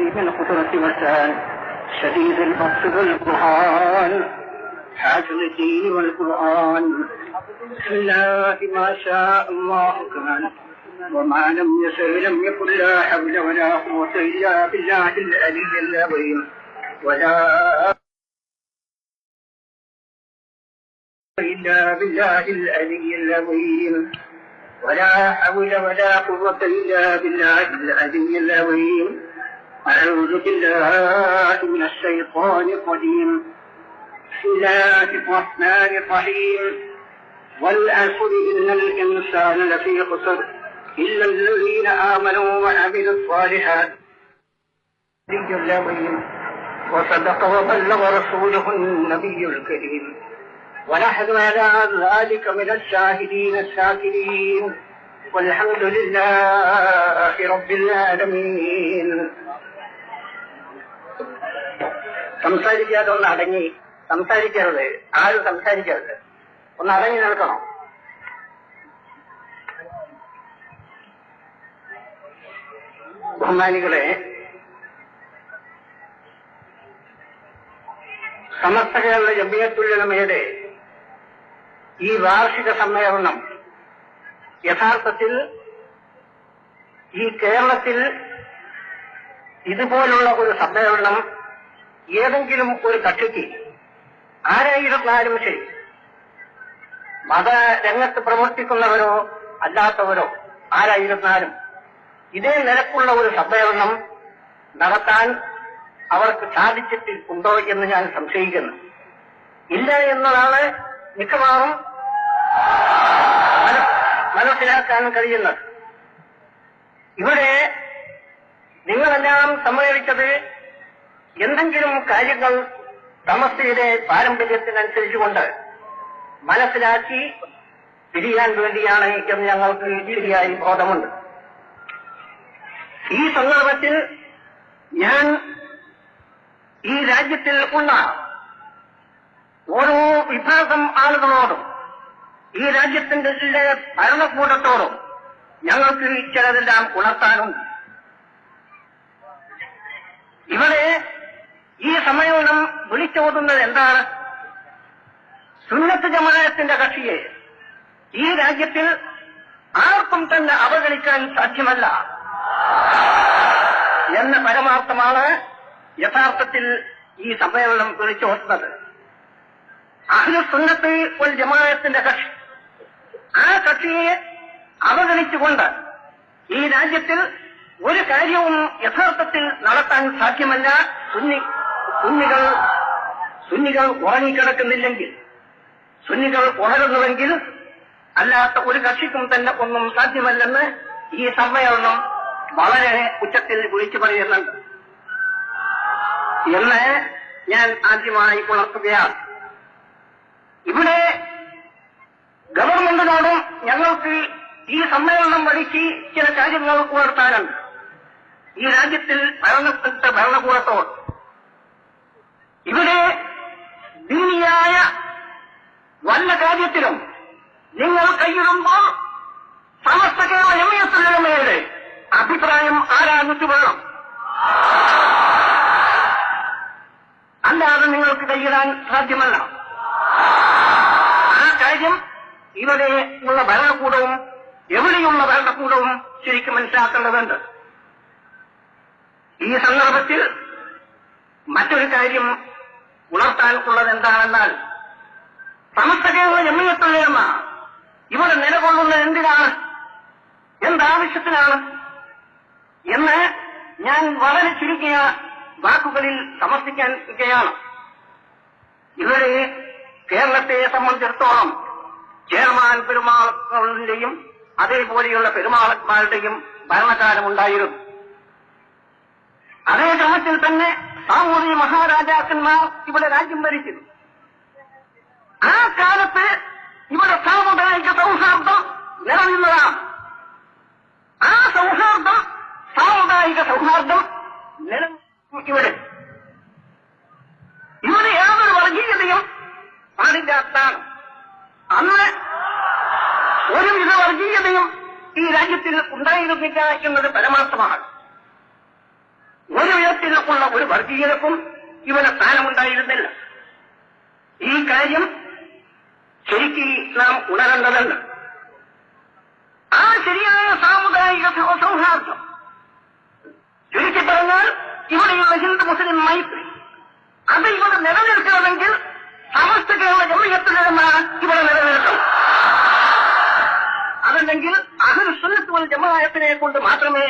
عظيم القدرة والشان شديد البطش والبرهان حاكم الدين والقرآن. بسم الله ما شاء الله كان وما لم يشأ لم يكن. لا حول ولا قوة إلا بالله العلي العظيم. ولا إلا بالله العلي العظيم. ولا حول ولا قوة إلا بالله العلي العظيم. أعوذ بالله من الشيطان الرجيم. بسم الله الرحمن الرحيم. والعصر إن الإنسان لفي خسر إلا الذين آمنوا وعملوا الصالحات. وصدق وبلغ رسوله النبي الكريم. ونحن على ذلك من الشاهدين الشاكرين. والحمد لله رب العالمين. സംസാരിക്കാതെ ഒന്ന് അടങ്ങി സംസാരിക്കരുത്. ആരും സംസാരിക്കരുത്. ഒന്ന് അടങ്ങി നിൽക്കണം. ബഹുമാനികളെ, സമസ്ത കേരള ജമിയത്തുൽ ഉലമയുടെ ഈ വാർഷിക സമ്മേളനം യഥാർത്ഥത്തിൽ ഈ കേരളത്തിൽ ഇതുപോലുള്ള ഒരു സമ്മേളനം ഏതെങ്കിലും ഒരു കക്ഷിക്ക് ആരായിരുന്നാലും ശരി, മതരംഗത്ത് പ്രവർത്തിക്കുന്നവരോ അല്ലാത്തവരോ ആരായിരുന്നാലും ഇതേ നിലക്കുള്ള ഒരു സമ്മേളനം നടത്താൻ അവർക്ക് സാധിച്ചിട്ടുണ്ടോ എന്ന് ഞാൻ സംശയിക്കുന്നു. ഇല്ല എന്നതാണ് മിക്കവാറും മനസ്സിലാക്കാൻ കഴിയുന്നത്. ഇവിടെ നിങ്ങളെല്ലാം സമ്മേളിച്ചത് എന്തെങ്കിലും കാര്യങ്ങൾ സമസ്തയുടെ പാരമ്പര്യത്തിനനുസരിച്ചുകൊണ്ട് മനസ്സിലാക്കി തിരിയാൻ വേണ്ടിയാണ് എന്ന് ഞങ്ങൾക്ക് ശരിയായി ബോധമുണ്ട്. ഈ സന്ദർഭത്തിൽ ഞാൻ ഈ രാജ്യത്തിൽ ഉള്ള ഓരോ വിഭാഗം ആളുകളോടും ഈ രാജ്യത്തിന്റെ ഭരണകൂടത്തോടും ഞങ്ങൾക്ക് ചിലതെല്ലാം ഉണർത്താനുണ്ട്. ഇവിടെ ഈ സമ്മേളനം വിളിച്ചോതുന്നത് എന്താണ്? സുന്നത്ത് ജമാഅത്തിന്റെ കക്ഷിയെ ഈ രാജ്യത്തിൽ ആർക്കും തന്നെ അവഗണിക്കാൻ സാധ്യമല്ല എന്ന പരമാർത്ഥമാണ് യഥാർത്ഥത്തിൽ ഈ സമ്മേളനം വിളിച്ചോതുന്നത്. അഹ്ലുസുന്നത്ത് വൽ ജമാഅത്തിന്റെ കക്ഷി, ആ കക്ഷിയെ അവഗണിച്ചുകൊണ്ട് ഈ രാജ്യത്തിൽ ഒരു കാര്യവും യഥാർത്ഥത്തിൽ നടത്താൻ സാധ്യമല്ല. സുന്നികൾ ഉറങ്ങിക്കിടക്കുന്നില്ലെങ്കിൽ, സുന്നികൾ ഉണരുന്നുവെങ്കിൽ അല്ലാത്ത ഒരു കക്ഷിക്കും തന്നെ ഒന്നും സാധ്യമല്ലെന്ന് ഈ സമ്മേളനം വളരെ ഉച്ചത്തിൽ വിളിച്ചു പറയുന്നുണ്ട് എന്ന് ഞാൻ ആദ്യമായി ഉണർത്തുകയാണ്. ഇവിടെ ഗവൺമെന്റിനോടും ഞങ്ങൾക്ക് ഈ സമ്മേളനം വഴിക്ക് ചില കാര്യങ്ങൾ ഉണർത്താനുണ്ട്. ഈ രാജ്യത്തിൽ ഭരണകൂടത്തോട് ഇവിടെ ദീനിയായ വല്ല കാര്യത്തിലും നിങ്ങൾ കൈയിടുമ്പോൾ സമസ്ത കേരള ജമിയത്തുൽ ഉലമയുടെ അഭിപ്രായം ആരാഞ്ഞിട്ട് വേണം. അല്ലാതെ നിങ്ങൾക്ക് കൈയിടാൻ സാധ്യമല്ല. ആ കാര്യം ഇവിടെ ഉള്ള ഭരണകൂടവും എവിടെയുള്ള ഭരണകൂടവും ശരിക്കും മനസ്സിലാക്കേണ്ടതുണ്ട്. ഈ സന്ദർഭത്തിൽ മറ്റൊരു കാര്യം ഉണർത്താൻ ഉള്ളത് എന്താണെന്നാൽ, സമസ്ത കേരള ജമിയത്തുൽ ഉലമ ഇവിടെ നിലകൊള്ളുന്നത് എന്തിനാണ്, എന്താവശ്യത്തിനാണ് എന്ന് ഞാൻ വളരെ ചുരുക്കിയ വാക്കുകളിൽ സമർത്ഥിക്കുകയാണ്. ഇവിടെ കേരളത്തെ സംബന്ധിച്ചിടത്തോളം ചെയർമാൻ പെരുമാളിന്റെയും അതേപോലെയുള്ള പെരുമാളന്മാരുടെയും ഭരണകാലമുണ്ടായിരുന്നു. അതേ ക്രമത്തിൽ തന്നെ സാമൂഹ്യ മഹാരാജാക്കന്മാർ ഇവിടെ രാജ്യം ഭരിക്കുന്നു. ആ കാലത്ത് ഇവിടെ സാമുദായിക സൗഹാർദ്ദം നിലനിന്നതാണ്. ആ സൗഹാർദ്ദം, സാമുദായിക സൗഹാർദ്ദം ഇവിടെ യാതൊരു വർഗീയതയും പാടില്ലാത്തതാണ്. അന്ന് ഒരുവിധ വർഗീയതയും ഈ രാജ്യത്തിൽ ഉണ്ടായിരുന്നില്ല എന്നത് പരമാർത്ഥമാണ്. ഒരു വിധത്തിൽ നിലക്കുള്ള ഒരു വർഗീയതക്കും ഇവിടെ സ്ഥാനമുണ്ടായിരുന്നില്ല. ഈ കാര്യം ശരിക്കും നാം ഉണരേണ്ടതുണ്ട്. ആ ശരിയായ സാമുദായിക സൗഹാർദ്ദം, ചുരുക്കി പറഞ്ഞാൽ ഇവിടെയുള്ള ഹിന്ദു മുസ്ലിം മൈത്രി, അത് ഇവിടെ നിലനിൽക്കണമെങ്കിൽ സമസ്ത കേരള ജംഇയ്യത്തുൽ ഉലമ ഇവിടെ നിലനിൽക്കണം. അതല്ലെങ്കിൽ അഹ്ലു സുന്നത്ത് വൽ ജമാഅത്തിനെ കൊണ്ട് മാത്രമേ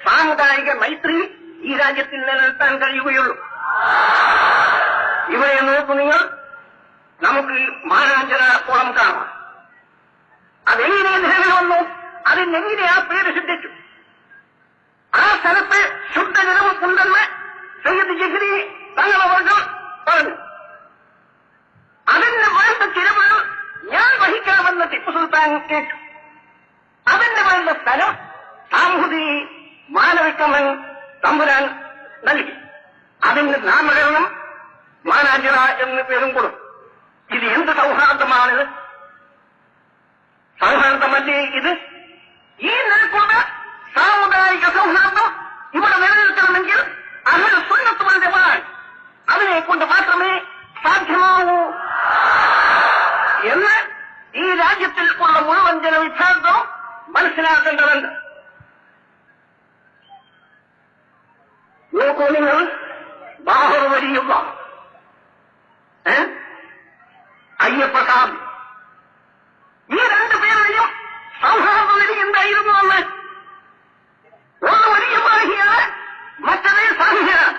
സാമുദായിക മൈത്രി ഈ രാജ്യത്തിൽ നിലനിർത്താൻ കഴിയുകയുള്ളൂ. ഇവിടെ നോക്കൂ നിങ്ങൾ, നമുക്ക് മാനാഞ്ചിറ കുളം കാണാം. അതെങ്ങനെ നിലവിൽ വന്നു? അതിനെങ്ങനെ ആ പേര് സിദ്ധിച്ചു? ആ സ്ഥലത്ത് ശുദ്ധജലം ഉണ്ടെന്ന് സയ്യിദ് ജിഗ്രി തങ്ങളവർകൾ പറഞ്ഞു. അതിന് വേണ്ട ചിലവ് ഞാൻ വഹിക്കാമെന്ന് ടിപ്പു സുൽത്താൻ കേട്ടു. അതിന് വേണ്ട സ്ഥലം സാമൂഹി മാനവിക്കമൻ തമ്പുരാൻ നൽകി. അതിന് നാമകരണം മാനാഞ്ചിറ എന്ന് പേരും കൊടുത്തു. ഇത് എന്ത് സൗഹാർദ്ദമാണിത്? സൗഹാർദ്ദമല്ലേ ഇത്? ഈ നിലക്കുള്ള സാമുദായിക സൗഹാർദ്ദം ഇവിടെ നിലനിൽക്കണമെങ്കിൽ അഹ്ലു സുന്നത്ത് വൽ ജമാഅത്ത് അതിനെ കൊണ്ട് മാത്രമേ സാധ്യമാവൂ എന്ന് ഈ രാജ്യത്തിൽ ഉള്ള മുഴുവൻ ജനവിഭാഗവും മനസ്സിലാക്കേണ്ടതുണ്ട്. നോക്കൂ നിങ്ങൾ, ബാഹർ വലിയുള്ള അയ്യപ്പസാദ്, ഈ രണ്ടുപേരുടെയും സൗഹാർദ്ദ നില എന്തായിരുന്നു എന്ന്? ഒന്ന് വലിയ ബാഹിയാണ്, മറ്റതേ സാഹിയാണ്.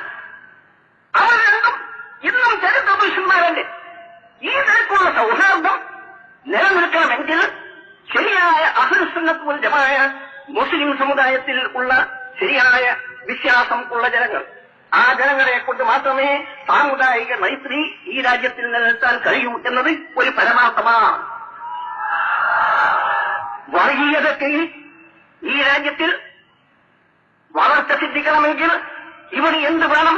അവർ രണ്ടും ഇന്നും ചരിത്ര പുരുഷന്മാരല്ലേ. ഈ നിലക്കുള്ള സൗഹാർദ്ദം നിലനിൽക്കണമെങ്കിൽ ശരിയായ അഹ്ലു സുന്നത്ത് വൽ ജമാഅത്ത് മുസ്ലിം സമുദായത്തിൽ ഉള്ള ശരിയായ വിശ്വാസം ഉള്ള ജനങ്ങൾ, ആ ജനങ്ങളെ കൊണ്ട് മാത്രമേ സാമുദായിക മൈത്രി ഈ രാജ്യത്തിൽ നിലനിർത്താൻ കഴിയൂ എന്നത് ഒരു പരമാർത്ഥമാണ്. വർഗീയതയ്ക്ക് ഈ രാജ്യത്തിൽ വളർച്ച സിദ്ധിക്കണമെങ്കിൽ ഇവിടെ എന്ത് വേണം?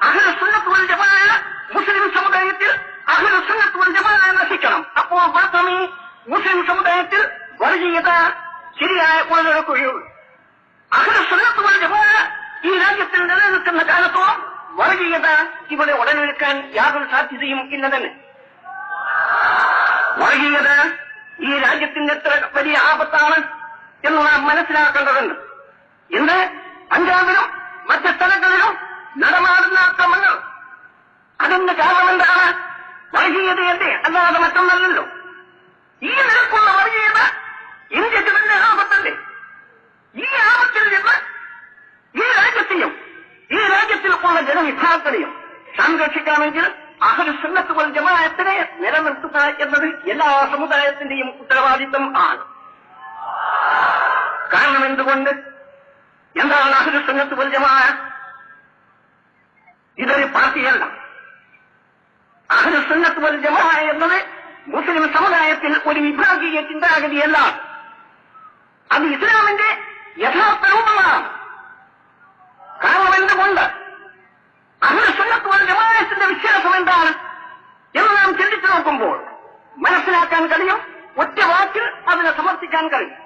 അഹ്ലു സുന്നത്ത് വൽ ജമാഅത്ത് മുസ്ലിം സമുദായത്തിൽ അഹ്ലു സുന്നത്ത് വൽ ജമാഅത്ത് നശിക്കണം. അപ്പോൾ മാത്രമേ മുസ്ലിം സമുദായത്തിൽ വർഗീയത ശരിയായ ഉടലെടുക്കുകയുള്ളൂ. അഹ്ലു സുന്നത്ത് വൽ ജമാഅത്ത് ഈ രാജ്യത്തിൽ നിലനിൽക്കുന്ന കാലത്തോളം വർഗീയത ഇവിടെ ഉടലെടുക്കാൻ യാതൊരു സാധ്യതയും ഇല്ല തന്നെ. വർഗീയത ഈ രാജ്യത്തിന്റെ എത്ര വലിയ ആപത്താണ് എന്ന് നാം മനസ്സിലാക്കേണ്ടതുണ്ട്. ഇന്ന് പഞ്ചാബിലും മറ്റ് സ്ഥലങ്ങളിലും നടമാടുന്ന അക്രമങ്ങൾ, അതിന്റെ കാരണം എന്താണ്? വർഗീയതയല്ലേ, അല്ലാതെ മറ്റൊന്നല്ലല്ലോ. ഈ നിലക്കുള്ള വർഗീയത ഇന്ത്യക്ക് തന്നെ ആപത്തല്ലേ. ഈ ആപത്തിൽ നിന്ന് ഈ രാജ്യത്തെയും ഈ രാജ്യത്തിൽ ഉള്ള ജനവിഭാഗങ്ങളെയും സംരക്ഷിക്കാമെങ്കിൽ അഹ്ലു സുന്നത്ത് വൽ ജമാഅത്തിനെ നിലനിർത്തുക എന്നത് എല്ലാ സമുദായത്തിന്റെയും ഉത്തരവാദിത്വം ആണ്. കാരണം എന്തുകൊണ്ട്? എന്താണ് അഹ്ലു സുന്നത്ത് വൽ ജമാഅത്ത്? ഇതൊരു പാർട്ടിയല്ല. അഹ്ലു സുന്നത്ത് വൽ ജമാഅത്ത് എന്നത് മുസ്ലിം സമുദായത്തിൽ ഒരു വിഭാഗീയ ചിന്താഗതിയല്ല. അത് ഇസ്ലാമിന്റെ യഥാർത്ഥ രൂപമാണ്. കാരണം എന്തുകൊണ്ട്? അഹ്ലു സുന്നത്ത് വൽ ജമാഅത്തിന്റെ വിശ്വാസം എന്താണ് എന്ന് നാം ചിന്തിച്ചു നോക്കുമ്പോൾ മനസ്സിലാക്കാൻ കഴിയും. ഒറ്റ വാക്കിൽ അതിനെ സമർത്ഥിക്കാൻ കഴിയും.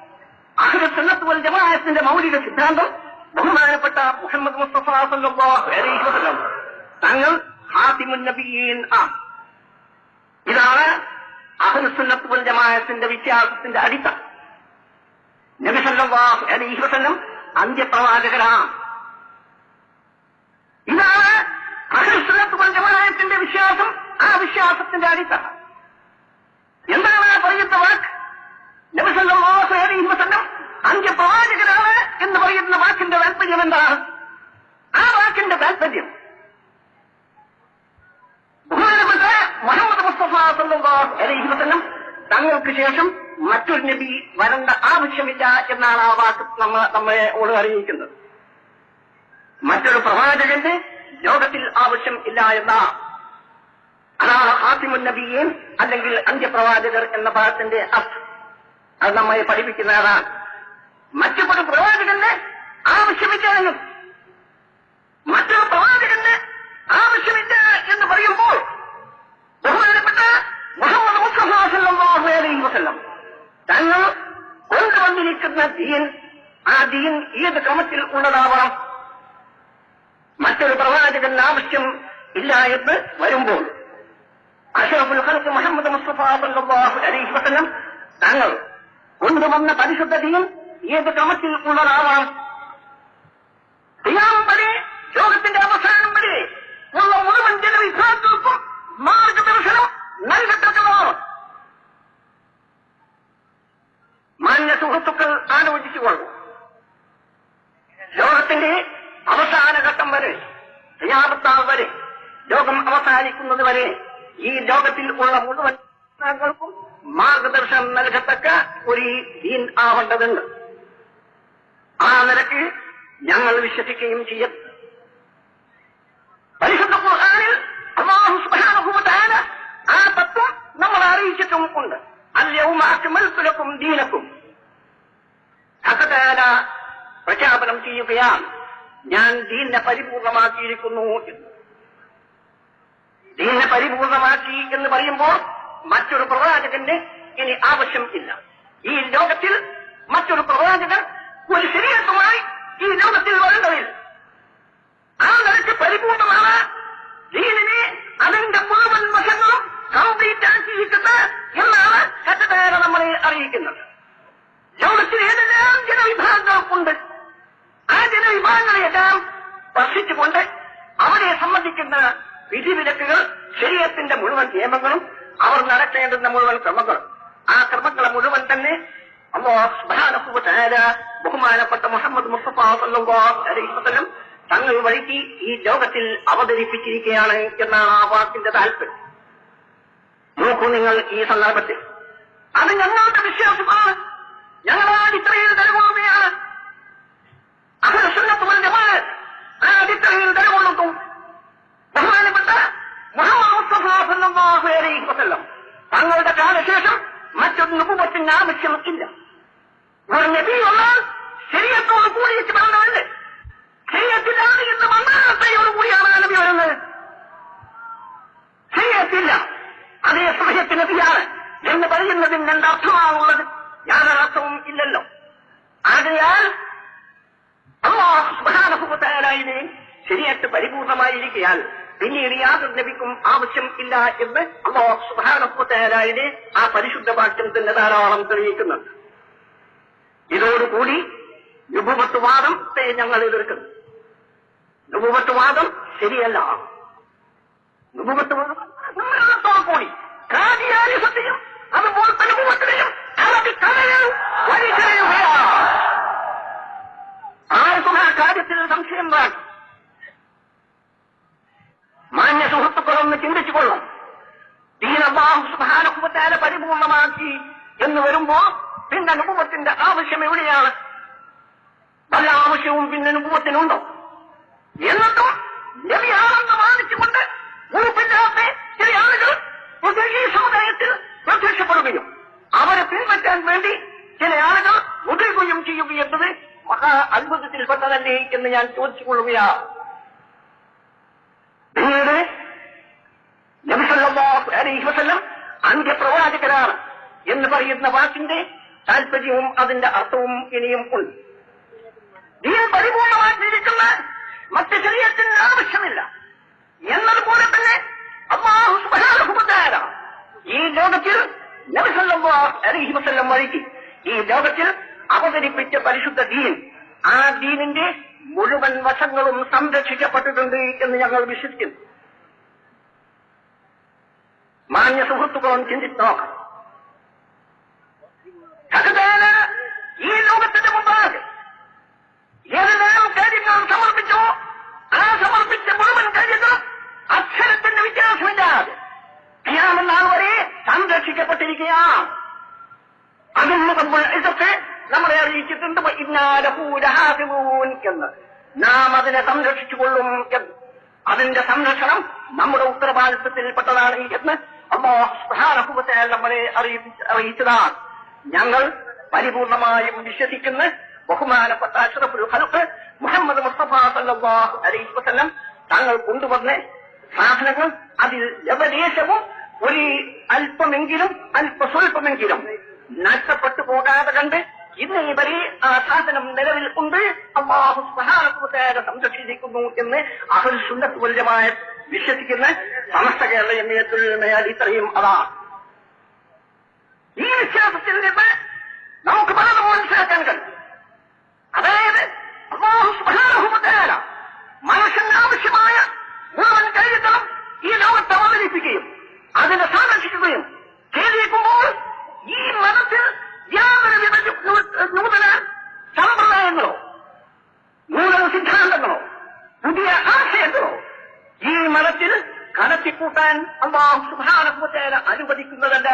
അഹ്ലു സുന്നത്ത് വൽ ജമാഅത്തിന്റെ മൗലിക സിദ്ധാന്തം ബഹുമാനപ്പെട്ട മുഹമ്മദ് മുസ്തഫ സല്ലല്ലാഹു അലൈഹി വസല്ലം തങ്ങൾ ഖാതിമുൻ നബിയീൻ ആണ്. ഇതാണ് അഹ്ലു സുന്നത്ത് വൽ ജമാഅത്തിന്റെ വിശ്വാസത്തിന്റെ അടിത്തറ. നബി സല്ലല്ലാഹു അലൈഹി വസല്ലം അന്ത്യപ്രവാചകനാണ്. ഇതാണ് അഹ്ലു സുന്നത്ത് വൽ ജമാഅത്തിന്റെ വിശ്വാസം. ആ വിശ്വാസത്തിന്റെ അടിത്തറ എന്താണ്? പറയുന്ന വാക്ക് നബി സല്ലല്ലാഹു അലൈഹി വസല്ലം അന്ത്യപ്രവാചകനാണ് എന്ന് പറയുന്ന വാക്കിന്റെ താല്പര്യം എന്താണ്? ആ വാക്കിന്റെ താല്പര്യം ബഹുമാനപ്പെട്ട മുഹമ്മദ് മുസ്തഫ സല്ലല്ലാഹു അലൈഹി വസല്ലം തങ്ങൾക്ക് ശേഷം മറ്റൊരു നബി വരേണ്ട ആവശ്യമില്ല എന്നാണ് ആ വാക്ക് നമ്മളെ അറിയിക്കുന്നത്. മറ്റൊരു പ്രവാചകന്റെ ലോകത്തിൽ ആവശ്യം ഇല്ല എന്ന അതാണ് ഖാതിമുൻ നബിയീൻ അല്ലെങ്കിൽ അന്ത്യപ്രവാചകർ എന്ന പദത്തിന്റെ അർത്ഥം. അത് നമ്മെ പഠിപ്പിക്കുന്നതാണ്. മറ്റൊരു പ്രവാചകന്റെ ആവശ്യമില്ല, മറ്റൊരു പ്രവാചകന്റെ ആവശ്യമില്ല എന്ന് പറയുമ്പോൾ ബഹുമാനപ്പെട്ട മുഹമ്മദ് മുസ്തഫ സല്ലല്ലാഹു അലൈഹി വസല്ലം തങ്ങൾ കൊണ്ടുവന്നിരിക്കുന്ന ദീൻ, ആ ദീൻ ഏത് ക്രമത്തിൽ ഉള്ളതാവണം? മറ്റൊരു പ്രവാചകൻ പ്രവാചകൻ ആവശ്യം ഇല്ല എന്ന് വരുമ്പോൾ അഷ്റഫുൽ ഖൽഖ് മുഹമ്മദ് മുസ്തഫ സല്ലല്ലാഹു അലൈഹി വസല്ലം തങ്ങൾ കൊണ്ടുവന്ന പരിശുദ്ധ ദീൻ ഏത് ക്രമത്തിൽ ഉള്ളതാവാം? ഖിയാമം വരെ, ലോകത്തിന്റെ അവസാനം വരെ ഉള്ള മുഴുവൻ ജനവിഭാഗങ്ങൾക്കും മാർഗദർശനം നൽകത്തക്കതാണ്. മാന്യ സുഹൃത്തുക്കൾ ആലോചിച്ചുകൊള്ളു. ലോകത്തിന്റെ അവസാന ഘട്ടം വരെ, ഖിയാമത്ത് വരെ, ലോകം അവസാനിക്കുന്നത് വരെ ഈ ലോകത്തിൽ ഉള്ള മുഴുവൻ ൾക്കും മാർഗദർശനം നൽകത്തക്ക ഒരു ദീൻ ആവേണ്ടതുണ്ട്. ആ നിലയ്ക്ക് ഞങ്ങൾ വിശ്വസിക്കുകയും ചെയ്യും. പരിശുദ്ധ ഖുർആനിൽ അല്ലാഹു സുബ്ഹാനഹു വ തആല ആ തത്വം നമ്മളെ അറിയിച്ചിട്ടും ഉണ്ട്. അൽയൗമ അക്മൽതു ലക്കും ദീനക്കും. ഹഖദാല പ്രഖ്യാപനം ചെയ്യുകയാണ്, ഞാൻ ദീനിനെ പരിപൂർണമാക്കിയിരിക്കുന്നു എന്ന്. ദീനിനെ പരിപൂർണമാക്കി എന്ന് പറയുമ്പോൾ മറ്റൊരു പ്രവാചകന്റെ ഇനി ആവശ്യം ഇല്ല. ഈ ലോകത്തിൽ മറ്റൊരു പ്രവാചകൻ ഒരു ശരീരത്തുമായി ഈ ലോകത്തിൽ വരേണ്ടതില്ല. ആ നിലയ്ക്ക് പരിപൂർണമാണ് ദീനിനെ അതിന്റെ മുഴുവൻ വശങ്ങളും കംപ്ലീറ്റ് ആക്കിയിരിക്കുന്നത് എന്നാണ് ഹഖദാല നമ്മളെ അറിയിക്കുന്നത്. ലോകത്തിൽ ഏതെല്ലാം ജനവിഭാഗങ്ങൾക്കുണ്ട്, ആ ജനവിഭാഗങ്ങളെല്ലാം സ്പർശിച്ചുകൊണ്ട് അവരെ സംബന്ധിക്കുന്ന വിധിവിലക്കുകൾ, ശരീഅത്തിന്റെ മുഴുവൻ നിയമങ്ങളും, അവർ നടക്കേണ്ടുന്ന മുഴുവൻ ക്രമങ്ങളും, ആ ക്രമങ്ങളെ മുഴുവൻ തന്നെ അല്ലാഹു സുബ്ഹാനഹു വ തആല ബഹുമാനപ്പെട്ട മുഹമ്മദ് മുസ്തഫ സല്ലല്ലാഹു അലൈഹി വസല്ലം തങ്ങൾ വഴിക്ക് ഈ ലോകത്തിൽ അവതരിപ്പിച്ചിരിക്കുകയാണ് എന്നാണ് ആ വാക്കിന്റെ താല്പര്യം. നോക്കൂ നിങ്ങൾ ഈ സന്ദർഭത്തിൽ, അത് ഞങ്ങളുടെ വിശ്വാസമാണ്. ഞങ്ങൾ ആ അടിത്തറയിൽ നിലകൊള്ളുകയാണ്. അഹ്ലുസ് സുന്നത്ത് വൽ ജമാഅത്ത് ആ അടിത്തറയിൽ നിലകൊള്ളുന്നു. ബഹുമാനപ്പെട്ട മുഹമ്മദ് മുസ്തഫ സല്ലല്ലാഹു അലൈഹി വസല്ലം തങ്ങളുടെ കാലശേഷം മറ്റൊരു നബുവത്തിന് ആവശ്യം ഇല്ല. ഒരു നബി വന്നാൽ ശരീഅത്തോട് കൂടിയിട്ട് പറഞ്ഞവരുണ്ട്. ശരീഅത്തിലാണ് ഇന്ന് മണ്ണാട്ടയോട് കൂടിയാണ് ആ നബി വരുന്നത്. ശരീഅത്തില്ല, അതേ സമയത്ത് നബിയാണ് എന്ന് പറയുന്നതിന് രണ്ടർത്ഥമാണുള്ളത്. യാതൊരർത്ഥവും ഇല്ലല്ലോ. ആകയാൽ അല്ലാഹു സുബ്ഹാനഹു വ തആലയുടെ ശരീഅത്ത് പരിപൂർണമായിരിക്കയാൽ പിന്നീട് യാതൊരു നബിക്കും ആവശ്യം ഇല്ല എന്ന് അല്ലാഹു സുബ്ഹാനഹു വ തആലയുടെ ആ പരിശുദ്ധ വാക്യം തന്നെ ധാരാളം തെളിയിക്കുന്നുണ്ട്. ഇതോടുകൂടി നുബുവത്തുവാദത്തെ ഞങ്ങൾ എതിർക്കുന്നു. നുബുവത്തുവാദം ശരിയല്ല. നുബുവത്തുവാദം കൂടി കാദിയാനിസത്തെയും അതുപോലെ തന്നെ നുബുവത്തിനെയും വലിച്ചെറിയുകയാണ്. ആർക്കും ആ കാര്യത്തിൽ സംശയം വേണം. മാന്യ സുഹൃത്തുക്കളൊന്ന് ചിന്തിച്ചുകൊള്ളും. ദീൻ അല്ലാഹു സുബ്ഹാനഹു വ തആല പരിപൂർണമാക്കി എന്ന് വരുമ്പോ പിന്നെ നുബുവത്തിന്റെ ആവശ്യം എവിടെയാണ്? വല്ല ആവശ്യവും പിന്നെ നുബുവത്തിനുണ്ടോ? എന്നിട്ടും നബിയാണെന്ന് വാദിച്ചുകൊണ്ട് ഉറപ്പില്ലാത്ത ചില ആളുകൾ ഈ സമുദായത്തിൽ പ്രത്യക്ഷപ്പെടുകയും അവരെ പിൻപറ്റാൻ വേണ്ടി ചില ആളുകൾ മുതിരുകയും ചെയ്യുകയെന്നത് മഹാ അത്ഭുതത്തിൽപ്പെട്ടതല്ലേ എന്ന് ഞാൻ ചോദിച്ചുകൊള്ളുകയാണ്. പിന്നീട് നബി സല്ലല്ലാഹു അലൈഹി വസല്ലം അന്ത്യപ്രവാചകനാണ് എന്ന് പറയുന്ന വാക്കിന്റെ താല്പര്യവും അതിന്റെ അർത്ഥവും ഇനിയും ഉണ്ട്. ദീൻ പരിപൂർണമാക്കിയിരിക്കുന്ന മറ്റ് ശരീഅത്തിന് ആവശ്യമില്ല എന്നതുപോലെ തന്നെ അല്ലാഹു സുബ്ഹാനഹു വ തആല ഈ ലോകത്തിൽ നബി സല്ലല്ലാഹു അലൈഹി വസല്ലം വഴിക്ക് ഈ ലോകത്തിൽ അവതരിപ്പിച്ച പരിശുദ്ധ ദീൻ, ആ ദീനിന്റെ മുഴുവൻ വശങ്ങളും സംരക്ഷിക്കപ്പെട്ടിട്ടുണ്ട് എന്ന് ഞങ്ങൾ വിശ്വസിക്കുന്നു. മാന്യ സുഹൃത്തുക്കളും ചിന്തിച്ചു നോക്കാം. ഈ ലോകത്തിന്റെ മുമ്പാകെ ഏതെല്ലാം കാര്യങ്ങൾ സമർപ്പിച്ചോ ആ സമർപ്പിച്ച മുഴുവൻ കാര്യങ്ങളും അക്ഷരത്തിന്റെ വ്യത്യാസമില്ലാതെ ഖിയാമത്ത് നാൾ വരെ സംരക്ഷിക്കപ്പെട്ടിരിക്കുകയാണ്. അതിന് ഇതൊക്കെ നമ്മളെ അറിയിച്ചിട്ടുണ്ട് എന്ന്. നാം അതിനെ സംരക്ഷിച്ചുകൊള്ളും എന്ന്. അതിന്റെ സംരക്ഷണം നമ്മുടെ ഉത്തരവാദിത്വത്തിൽപ്പെട്ടതാണ് എന്ന് അല്ലാഹു സുബ്ഹാനഹു വ തആല നമ്മളെ അറിയിച്ചതാണ്. ഞങ്ങൾ പരിപൂർണമായും വിശ്വസിക്കുന്ന ബഹുമാനപ്പെട്ട അഷ്റഫുൽ ഖൽഖ് മുഹമ്മദ് മുസ്തഫ സല്ലല്ലാഹു അലൈഹി വസല്ലം തങ്ങൾ കൊണ്ടുവന്ന സാധനങ്ങൾ അതിൽ ലവലേശവും ഒരു അല്പമെങ്കിലും സ്വല്പമെങ്കിലും നഷ്ടപ്പെട്ടു പോകാതെ കണ്ട് ഇന്ന് ഇവരെ ആ സാധനം നിലവിൽ ഉണ്ട്. അല്ലാഹു സുബ്ഹാനഹു വ തആല സംരക്ഷിക്കുന്നു എന്ന് അഹ്ലുൽ സുന്നത്ത് വൽ ജമാഅത്ത് വിശ്വസിക്കുന്ന സമസ്ത കേരള ജമിയത്തുൽ ഉലമ ഇത്രയും അതാണ്. ഈ വിശ്വാസത്തിൽ നിന്ന് നമുക്ക് പലതും മനസ്സിലാക്കാൻ കഴിയും. അതായത് അല്ലാഹു സുബ്ഹാനഹു വ തആല മനുഷ്യന് ആവശ്യമായ മുഴുവൻ കാര്യങ്ങളും ഈ ലോകത്ത് അവതരിപ്പിക്കുകയും അതിനെ സംരക്ഷിക്കുകയും ചെയ്തിരിക്കുമ്പോൾ ഈ മതത്തിൽ യാതൊരുവിധ നൂതന സമ്പ്രദായങ്ങളോ നൂതന സിദ്ധാന്തങ്ങളോ പുതിയ ആശയങ്ങളോ ഈ മതത്തിൽ കടത്തിക്കൂട്ടാൻ അല്ലാഹു സുബ്ഹാനഹു വ തആല അനുവദിക്കുന്നതല്ല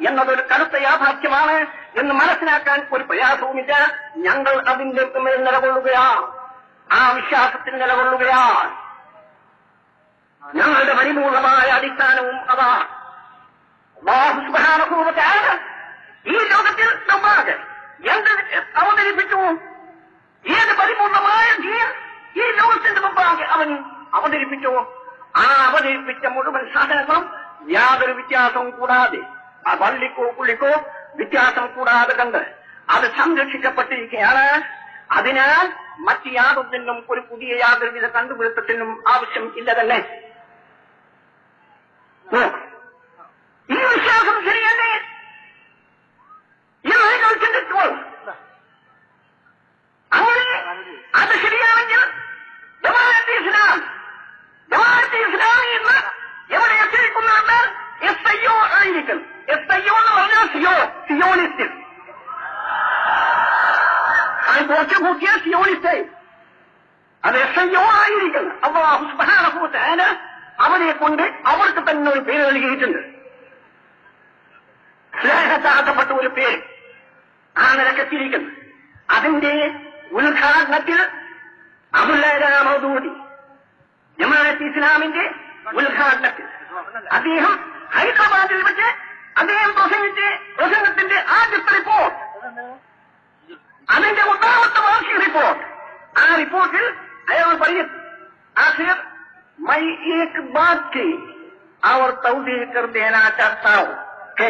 എന്നതൊരു കടുത്ത യാഥാർത്ഥ്യമാണ് എന്ന് മനസ്സിലാക്കാൻ ഒരു പ്രയാസവുമില്ല. ഞങ്ങൾ അതിന്റെ മേൽ നിലകൊള്ളുകയാണ്, ആ വിശ്വാസത്തിൽ നിലകൊള്ളുകയാണ്. ഞങ്ങളുടെ പരിപൂർണമായ അടിസ്ഥാനവും അതാണ്. അല്ലാഹു സുബ്ഹാനഹു വ തആല ഈ ലോകത്തിൽ നമ്മാകെ എന്ത് അവതരിപ്പിച്ചു? ഏത് പരിപൂർണമായ ദീൻ ഈ ലോകത്തിന്റെ മുമ്പാകെ അവൻ അവതരിപ്പിച്ചു? ആ അവതരിപ്പിച്ച മുഴുവൻ സാധനങ്ങളും യാതൊരു വ്യത്യാസവും കൂടാതെ, ആ വള്ളിക്കോ പുള്ളിക്കോ വ്യത്യാസം കൂടാതെ കണ്ട് അത് സംരക്ഷിക്കപ്പെട്ടിരിക്കുകയാണ്. അതിനാൽ മറ്റ് യാതൊന്നിനും ഒരു പുതിയ യാതൊരുവിധ കണ്ടുപിടുത്തത്തിനും ആവശ്യം ഇല്ല തന്നെ. ഈ വിശ്വാസം ശരിയല്ലേ എന്ന് നിങ്ങൾ ചിന്തിക്കുമോ? അങ്ങനെ അത് ശരിയാണെങ്കിൽ ജമാഅത്തെ ഇസ്ലാമി എന്ന് എവിടെ എത്തിയിരിക്കുന്നുണ്ട്? SIO ആയിരിക്കും. SIO എന്ന് പറഞ്ഞാൽ സിയോണിസ്റ്റ്. കൂട്ടിയ സിയോണിസ്റ്റ് അത് SIO ആയിരിക്കുന്നു. അല്ലാഹു സുബ്ഹാനഹു വ തആല അവരെ കൊണ്ട് അവർക്ക് തന്നെ ഒരു പേര് നൽകിയിട്ടുണ്ട്. സ്നേഹത്താക്കപ്പെട്ട ഒരു പേര് ആ നിലക്കെത്തിയിരിക്കുന്നു. അതിന്റെ ഉദ്ഘാടനത്തിൽ അബ്ദുൽ മൗദൂദി ജമാഅത്തെ ഇസ്ലാമിന്റെ ഉദ്ഘാടനത്തിൽ അദ്ദേഹം ഹൈദരാബാദിൽ വെച്ച് അദ്ദേഹം പ്രസംഗത്തിന്റെ ആദ്യത്തെ റിപ്പോർട്ട്, അതിന്റെ 10ാമത്തെ വാർഷിക റിപ്പോർട്ട്, ആ റിപ്പോർട്ടിൽ അയാൾ പറയും, आखिर मैं एक बात की और तौजीह कर देना चाहता हूं कि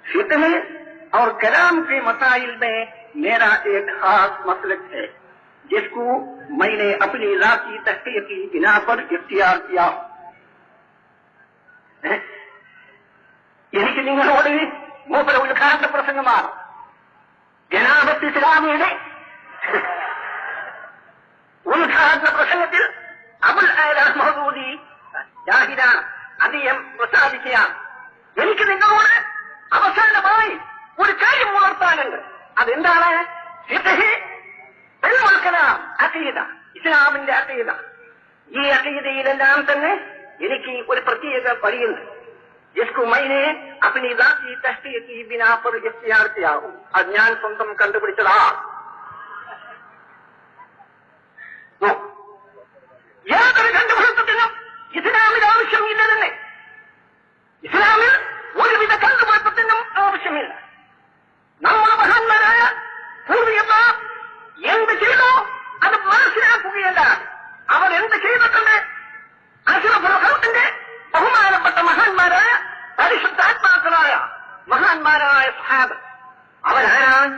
फिक़्ह और कलाम के मसाइल में मेरा एक खास मसलक है जिसको मैंने अपनी ज़ाती तहक़ीक़ की बिना पर इख्तियार किया. എനിക്ക് നിങ്ങളോട് മൂപ്പര ഉദ്ഘാടന പ്രസംഗമാണ്. ജനാബത്ത് ഇസ്ലാമിയുടെ ഉദ്ഘാടന പ്രസംഗത്തിൽ അബുൽ മൗദൂദി ജാഹിദ അദ്ദേഹം പ്രസ്താവിക്കുകയാണ്, എനിക്ക് നിങ്ങളോട് അവസാനമായി ഒരു കാര്യം ഉണർത്താനുണ്ട്. അതെന്താണ്? ഫിഖ്, ഇൽമുൽ കലാം, അഖീദ, ഇസ്ലാമിന്റെ അഖീദ. ഈ അഖീദയിലെല്ലാം തന്നെ എനിക്ക് ഒരു പ്രത്യേക പണിയുണ്ട്. जिसको मैंने अपनी ज़ाती तहक़ीक़ की बिना पर इख्तियार किया हूं. അത് ഞാൻ സ്വന്തം കണ്ടുപിടിച്ചതാ. യാതൊരു കണ്ടുപിടുത്തത്തിനും ഇസ്ലാമിൽ ആവശ്യമില്ല തന്നെ. ഇസ്ലാമിൽ ഒരുവിധ കണ്ടുപിടുത്തത്തിനും ആവശ്യമില്ല. നമ്മുടെ മഹാന്മാരായ പൂർവികന്മാർ എന്ത് ചെയ്തോ അത് മനസ്സിലാക്കുകയല്ല, അവർ എന്ത് ചെയ്തിട്ടുണ്ട്. അഷ്റഫുൽ ഖൽഖിന്റെ ബഹുമാനപ്പെട്ട മഹാന്മാരായ പരിശുദ്ധാത്മാക്കളായ മഹാന്മാരായ സഹാബ അവരാരാണ്?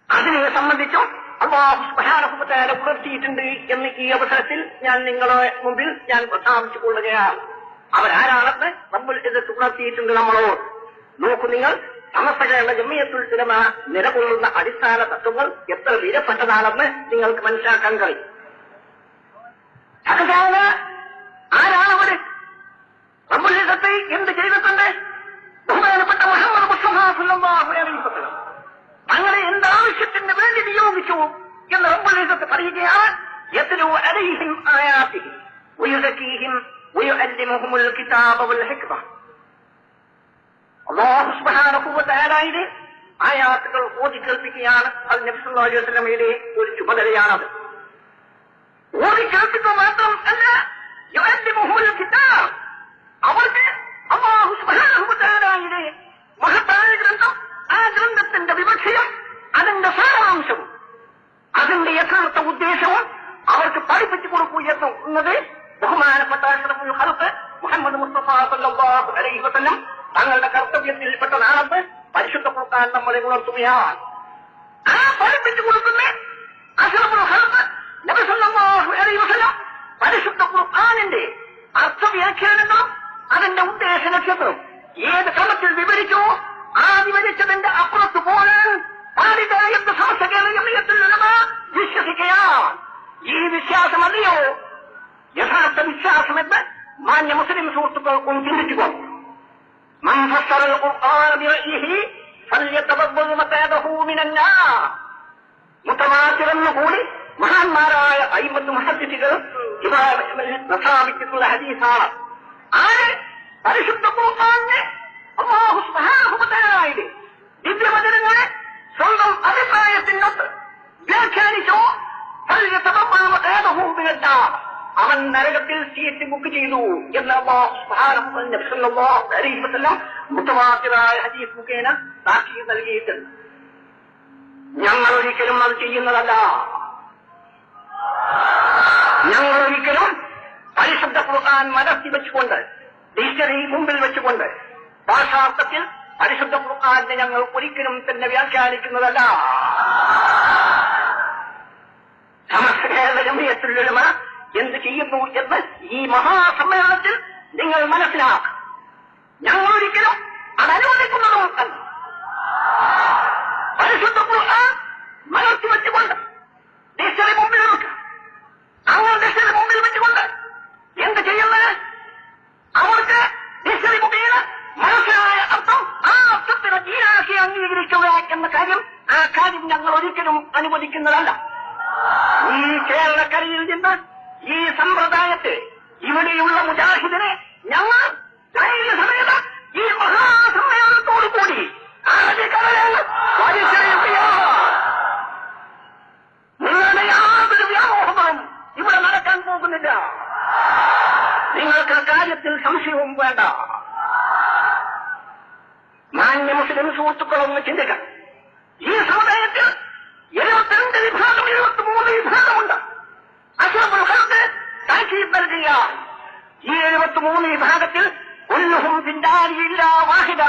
അതിനെ സംബന്ധിച്ചും അല്ലാഹു സുബ്ഹാനഹു വ തആല ഉണർത്തിയിട്ടുണ്ട് എന്ന് ഈ അവസരത്തിൽ ഞാൻ നിങ്ങളെ മുമ്പിൽ ഞാൻ പ്രസ്താവിച്ചു കൊള്ളുകയാണ്. അവരാരാണെന്ന് റബ്ബുൽ ഇസ്സത്ത് ഉണർത്തിയിട്ടുണ്ട് നമ്മളോട്. നോക്കൂ നിങ്ങൾ, സമസ്ത കേരള ജമിയത്തുൽ ഉലമ നിലകൊള്ളുന്ന അടിസ്ഥാന തത്വങ്ങൾ എത്ര വിലപ്പെട്ടതാണെന്ന് നിങ്ങൾക്ക് മനസ്സിലാക്കാൻ കഴിയും. അതാണ് ആരാണവര്? റബ്ബുൽ ഇസ്സത്ത് എന്ത് ചെയ്തിട്ടുണ്ട്? ബഹുമാനപ്പെട്ട മുഹമ്മദ് മുസ്തഫ സ്വല്ലല്ലാഹു അലൈഹി വസല്ലം അങ്ങനെ എന്താവശ്യത്തിന് വേണ്ടി നിയോഗിച്ചു എന്ന് റബ്ബുൽ ഇസ്സത്ത് പറയുകയാണ്. യത്ലു അലൈഹിം ആയാതിഹി വയുസക്കീഹിം വയുഅല്ലിമുഹുൽ കിതാബ വൽ ഹിക്മ. അല്ലാഹു സുബ്ഹാനഹു വ തആലയുടെ ആയാത്തുകൾ ഓതി കേൾപ്പിക്കുകയാണ്. അത് നബി സല്ലല്ലാഹു അലൈഹി വസല്ലമയുടെ ഒരു ചുമതലയാണത്. ഓതി കേൾപ്പിക്കുക മാത്രം അല്ല, യുഅല്ലിമുഹുൽ കിതാബ്, അവർക്ക് അല്ലാഹു സുബ്ഹാനഹു വ തആലയുടെ മഹത്തായ ഗ്രന്ഥം, ആ ഗ്രന്ഥത്തിന്റെ വിവക്ഷയും അതിന്റെ സാരാംശവും അതിന്റെ യഥാർത്ഥ ഉദ്ദേശവും അവർക്ക് പഠിപ്പിച്ചു കൊടുക്കൂ എന്നത് ബഹുമാനപ്പെട്ട അഷ്റഫുൽ ഖൽഖ് മുഹമ്മദ് മുസ്തഫ സല്ലല്ലാഹു അലൈഹി വസല്ലം തങ്ങളുടെ കർത്തവ്യത്തിൽപ്പെട്ടതാണെന്ന് പരിശുദ്ധ ഖുർആൻ നമ്മളെ ഉണർത്തുകയാണ്. ആ പഠിപ്പിച്ചു കൊടുക്കുന്ന അഷ്റഫുൽ ഖൽഖ് നബി സല്ലല്ലാഹു അലൈഹി വസല്ലം പരിശുദ്ധ ഖുർആനിന്റെ അർത്ഥവ്യാഖ്യാനങ്ങളും അതിന്റെ ഉദ്ദേശ ലക്ഷ്യങ്ങളും ഏത് ക്രമത്തിൽ വിവരിച്ചോ ആ വിവരിച്ചതിന്റെ അപ്പുറത്ത് പോകാൻ പാടില്ല എന്ന് സമസ്ത കേരള ജംഇയ്യത്തുൽ ഉലമ വിശ്വസിക്കുകയാണ്. ഈ വിശ്വാസമല്ലയോ യഥാർത്ഥ വിശ്വാസമെന്ന് മാന്യ മുസ്ലിം സുഹൃത്തുക്കൾക്കും ചിന്തിച്ചുകൊണ്ട് മൻ ഫസ്സറൽ ഖുർആന ബിറഅയിഹി ഫല്യതബവ്വഅ മഖഅദഹു മിനന്നാർ. മുതവാത്തിറെന്ന് കൂടി മഹാന്മാരായ അയിമ്മത്ത് മുഹദ്ദിസുകൾ സ്ഥാപിച്ചിട്ടുള്ള ഹദീസാണ്. ആര് പരിശുദ്ധ ഖുർആനെ അല്ലാഹു സുബ്ഹാനഹു വ തആലയുടെ ദിവ്യവചനങ്ങളെ സ്വന്തം അഭിപ്രായത്തിനൊത്ത് വ്യാഖ്യാനിച്ചോ ഫല്യതബവ്വഅ മഖഅദഹു മിനന്നാർ, അവൻ നരകത്തിൽ സീറ്റ് ബുക്ക് ചെയ്തു എന്ന് അല്ലാഹു സുബ്ഹാനഹു അലൈഹി വസല്ലം മുതവാത്തിറായ ഹദീസ് മുഖേന സാക്ഷി നൽകിയിട്ടുണ്ട്. ഞങ്ങൾ ഒരിക്കലും അത് ചെയ്യുന്നതല്ല. ഞങ്ങൾ ഒരിക്കലും പരിശുദ്ധ ഖുർആൻ മനസ്സിൽ വെച്ചുകൊണ്ട് ഡിക്ഷണറി മുമ്പിൽ വെച്ചുകൊണ്ട് ഭാഷാർത്ഥത്തിൽ പരിശുദ്ധ ഖുർആനെ ഞങ്ങൾ ഒരിക്കലും തന്നെ വ്യാഖ്യാനിക്കുന്നതല്ല. സമസ്ത കേരള ജംഇയ്യത്തുൽ ഉലമ എന്ത് ചെയ്യുന്നു എന്ന് ഈ മഹാസമ്മേളനത്തിൽ നിങ്ങൾ മനസ്സിലാക്കും. ഞങ്ങൾ ഒരിക്കലും അത് അനുവദിക്കുന്നതും അല്ല. പരിശുദ്ധ ഖുർആൻ മനസ്സിൽ വെച്ചുകൊണ്ട് ഡിക്ഷണറി മുമ്പിൽ വെക്കുക. അങ്ങനെ ഡിക്ഷണറി മുമ്പിൽ വെച്ചുകൊണ്ട് എന്ത് ചെയ്യുന്നത്? അവർക്ക് ഡിക്ഷണറി മുഖേന മനസ്സിലായ അർത്ഥം ആ അർത്ഥത്തിന് ഈരാക്കി അംഗീകരിക്കുക എന്ന കാര്യം, ആ കാര്യം ഞങ്ങൾ ഒരിക്കലും അനുവദിക്കുന്നതല്ല. ഈ കേരളക്കരയിൽ നിന്ന് ഈ സമ്പ്രദായത്തെ, ഇവിടെയുള്ള മുജാഹിദിനെ ഞങ്ങൾ ധൈര്യസമേതം ഈ മഹാസമ്മേളനത്തോടു കൂടി നിങ്ങളുടെ യാതൊരു വ്യാമോഹങ്ങളും ഇവിടെ നടക്കാൻ പോകുന്നില്ല. നിങ്ങൾക്ക് കാര്യത്തിൽ സംശയവും വേണ്ട. മാന്യ മുസ്ലിം സുഹൃത്തുക്കളൊന്ന് ചിന്തിക്കണം. ഈ സമുദായത്തിൽ 72 വിഭാഗം, 73 വിഭാഗമുണ്ട്. അഷ്റഫുൽ ഖൽഖ് താക്കീത് നൽകിയ ഈ 73 വിഭാഗത്തിൽ കുല്ലുഹും ഫിന്നാരി ഇല്ലാ വാഹിദ,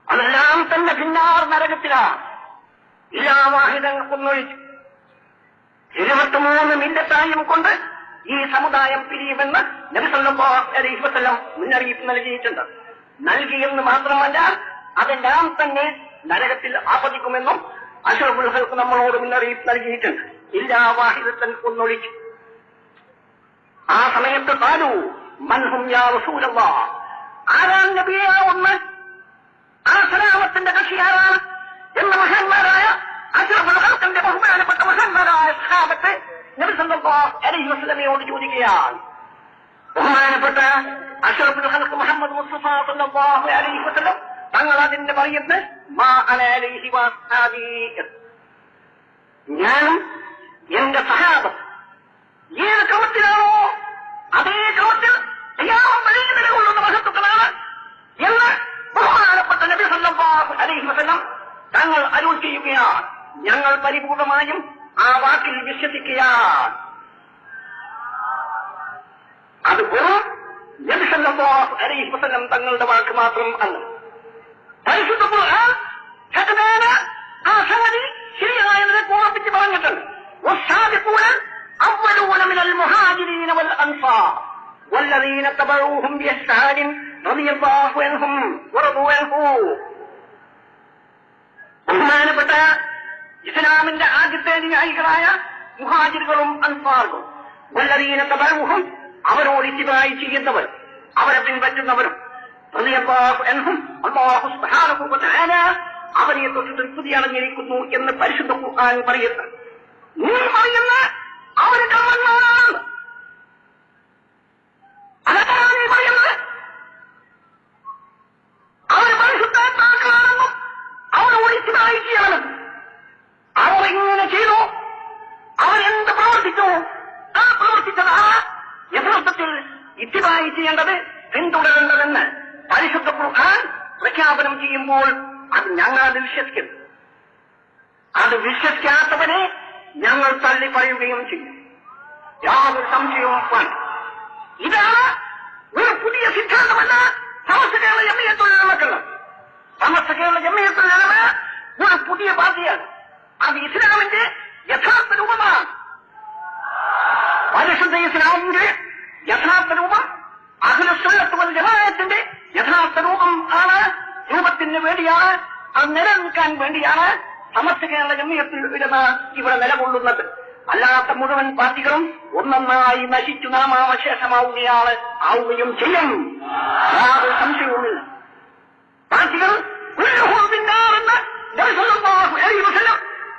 അതെല്ലാം തന്നെ പിന്നാർ നരകത്തിലാണ്. ഇല്ലാ വാഹിദൻ കൊന്നൊഴിച്ചു 73 മില്ലത്തായും കൊണ്ട് ഈ സമുദായം പിരിയുമെന്ന് നബി സല്ലല്ലാഹു അലൈഹി വസല്ലം മുന്നറിയിപ്പ് നൽകിയിട്ടുണ്ട്. നൽകിയെന്ന് മാത്രമല്ല, അതെല്ലാം തന്നെ നരകത്തിൽ ആപതിക്കുമെന്നും അഷ്റഫുൽ ഖൽഖ് നമ്മളോട് മുന്നറിയിപ്പ് നൽകിയിട്ടുണ്ട്. ഇല്ലാ വാഹിദൻ കൊന്നൊഴിച്ചു. ആ സമയത്ത് ഖാലു മൻഹും യാ റസൂലല്ലാഹ്, ആരാണ് നബിയെ ഒന്ന്, ആ സലാമത്തിന്റെ കക്ഷി ആരാണ് എന്ന മഹാന്മാരായ അഷ്റഫുൽ ഖൽഖിന്റെ ബഹുമാനപ്പെട്ട മഹാന്മാരായ സഹാബത്ത് നബി സല്ലല്ലാഹു അലൈഹി വസല്ലമയോട് ചോദിക്കുകയാണ്. ബഹുമാനപ്പെട്ട അഷ്റഫുൽ ഖൽഖ് മുഹമ്മദ് മുസ്തഫ സല്ലല്ലാഹു അലൈഹി വസല്ലം തങ്ങൾ അതിന്റെ പറയുന്നത് മാ അന അലൈഹി വസഹബി, ഞാനും എന്റെ സഹാബത്ത് ഏത് ക്രമത്തിലാണോ അതേ ക്രമത്തിൽ നിലകൊള്ളുന്ന മഹത്തുക്കളാണ് എന്ന് ബഹുമാനപ്പെട്ട നബി സല്ലല്ലാഹു അലൈഹി വസല്ലം തങ്ങൾ അരുൾ ചെയ്യുകയാണ്. ഞങ്ങൾ പരിപൂർണമായും ആ വാക്കിൽ വിശ്വസിക്കുകയാണ്. അത് വെറും നബി സല്ലല്ലാഹു അലൈഹി വസല്ലം തങ്ങളുടെ വാക്ക് മാത്രം അല്ല. പരിശുദ്ധ ഖുർആൻ ഘടന ആ സംഗതി ശരിയായതിനെ ഓർമ്മിച്ച് പറഞ്ഞിട്ടുണ്ട്. والسابقون الأولون من المهاجرين والأنصار والذين تبعوهم بإحسان رضي الله عنهم ورضوا عنه. ബഹുമാനപ്പെട്ട ഇസ്ലാമിന്റെ ആദ്യത്തെ അനുയായികളായ മുഹാജിറുകളും അൻസാറുകളും വല്ലദീന തബഊഹും, അവരോട് ഇത്തിബായി ചെയ്യുന്നവർ, അവരെ പിൻപറ്റുന്നവരും റളിയല്ലാഹു അൻഹും, അല്ലാഹു സുബ്ഹാനഹു വ തആല അവരെ തൊട്ട് തൃപ്തി അടഞ്ഞിരിക്കുന്നു എന്ന് പരിശുദ്ധ ഖുർആൻ പറയുന്നു. നീ പറയുന്ന അവർ കള്ളന്മാരാണ്, അതാണ് നീ പറയുന്നത്. അവർ പരിശുദ്ധാത്മാക്കളാണെന്നും അവരോട് ഇത്തിബായി ചെയ്യണമെന്നും. അവർ ഇങ്ങനെ ചെയ്തു, അവരെന്ത് പ്രവർത്തിച്ചു, ആ പ്രവർത്തിച്ചത് യഥാർത്ഥത്തിൽ ഇത്തിബായി ചെയ്യേണ്ടത്, പിന്തുടരേണ്ടതെന്ന് പരിശുദ്ധ ഖുർആൻ പ്രഖ്യാപനം ചെയ്യുമ്പോൾ അത് ഞങ്ങൾ അത് വിശ്വസിക്കുന്നു. അത് വിശ്വസിക്കാത്തവനെ ഞങ്ങൾ തള്ളി പറയുകയും ചെയ്യും. യാതൊരു സംശയവും വേണ്ട. ഇതാണ് ഒരു പുതിയ സിദ്ധാന്തമല്ല സമസ്ത കേരള ജംഇയ്യത്തുൽ ഉലമക്കുള്ളത്. സമസ്ത കേരള ജംഇയ്യത്തുൽ ഉലമ ഒരു പുതിയ പാർട്ടിയാണ്. അത് ഇസ്ലാമിന്റെ യഥാർത്ഥ രൂപമാണ്. പരിശുദ്ധ ഇസ്ലാമിന്റെ യഥാർത്ഥ രൂപം അഹ്ലുസുന്നത്ത് വൽ ജമാഅത്തിന്റെ യഥാർത്ഥ രൂപം ആണ്. രൂപത്തിന് വേണ്ടിയാണ്, അത് നിലനിൽക്കാൻ വേണ്ടിയാണ് സമസ്ത കേരള ജംഇയ്യത്തുൽ ഉലമ ഇവിടെ നിലകൊള്ളുന്നത്. അല്ലാത്ത മുഴുവൻ പാർട്ടികളും ഒന്നൊന്നായി നശിച്ചു ആവുകയും ചെയ്യും. യാതൊരു സംശയവുമില്ല. പാർട്ടികൾ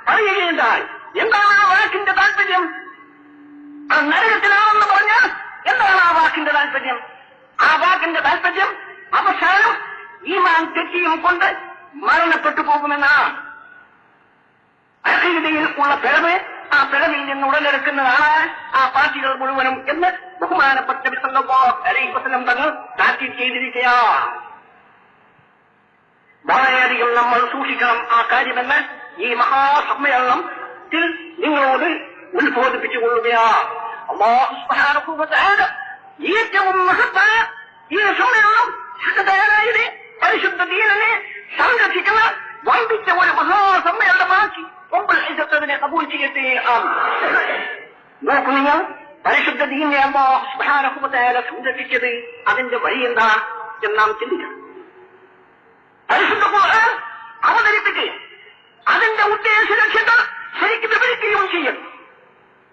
പറയുകയുണ്ടായി. എന്താണ് ആ വാക്കിന്റെ താല്പര്യം? അത് നരകത്തിലാണെന്ന് പറഞ്ഞാൽ എന്താണ് ആ വാക്കിന്റെ താല്പര്യം? ആ വാക്കിന്റെ താല്പര്യം അവസാനം ഈമാൻ തെറ്റിയും കൊണ്ട് മരണപ്പെട്ടു പോകുമെന്നാണ്. അഖീദയിൽ ഉള്ള പിഴവ്, ആ പിഴവിൽ നിന്ന് ഉടലെടുക്കുന്നതാണ് ആ പാർട്ടികൾ മുഴുവനും എന്ന് ബഹുമാനപ്പെട്ട നബി സല്ലല്ലാഹു അലൈഹി വസല്ലം തങ്ങൾ താക്കീത് ചെയ്തിരിക്കുകയാണ്. വളരെയധികം നമ്മൾ സൂക്ഷിക്കണം ആ കാര്യമെന്ന് ഈ മഹാസമ്മേളനത്തിൽ നിങ്ങളോട് ഉത്ബോധിപ്പിച്ചുകൊള്ളുകയാണ്. അല്ലാഹു സുബ്ഹാനഹു വ തആല ഏറ്റവും മഹത്തായ ഈ സമ്മേളനം പരിശുദ്ധ ദീനിനെ സംരക്ഷിക്കുന്ന വമ്പിച്ച ഒരു മഹാസമ്മേളനമാക്കി അതിനെ കബൂൽ ചെയ്യട്ടെ. നോക്കൂ, നിങ്ങൾ പരിശുദ്ധ ദീനിനെ അല്ലാഹു സുബ്ഹാനഹു വ തആല സംരക്ഷിച്ചത് അതിന്റെ വഴി എന്താ എന്ന് നാം ചിന്തിക്കണം. പരിശുദ്ധ ഖുർആൻ അവതരിപ്പിക്കുകയും അതിന്റെ ഉദ്ദേശ ലക്ഷ്യങ്ങൾ ശരിക്കും വിവരിക്കുകയും ചെയ്യും.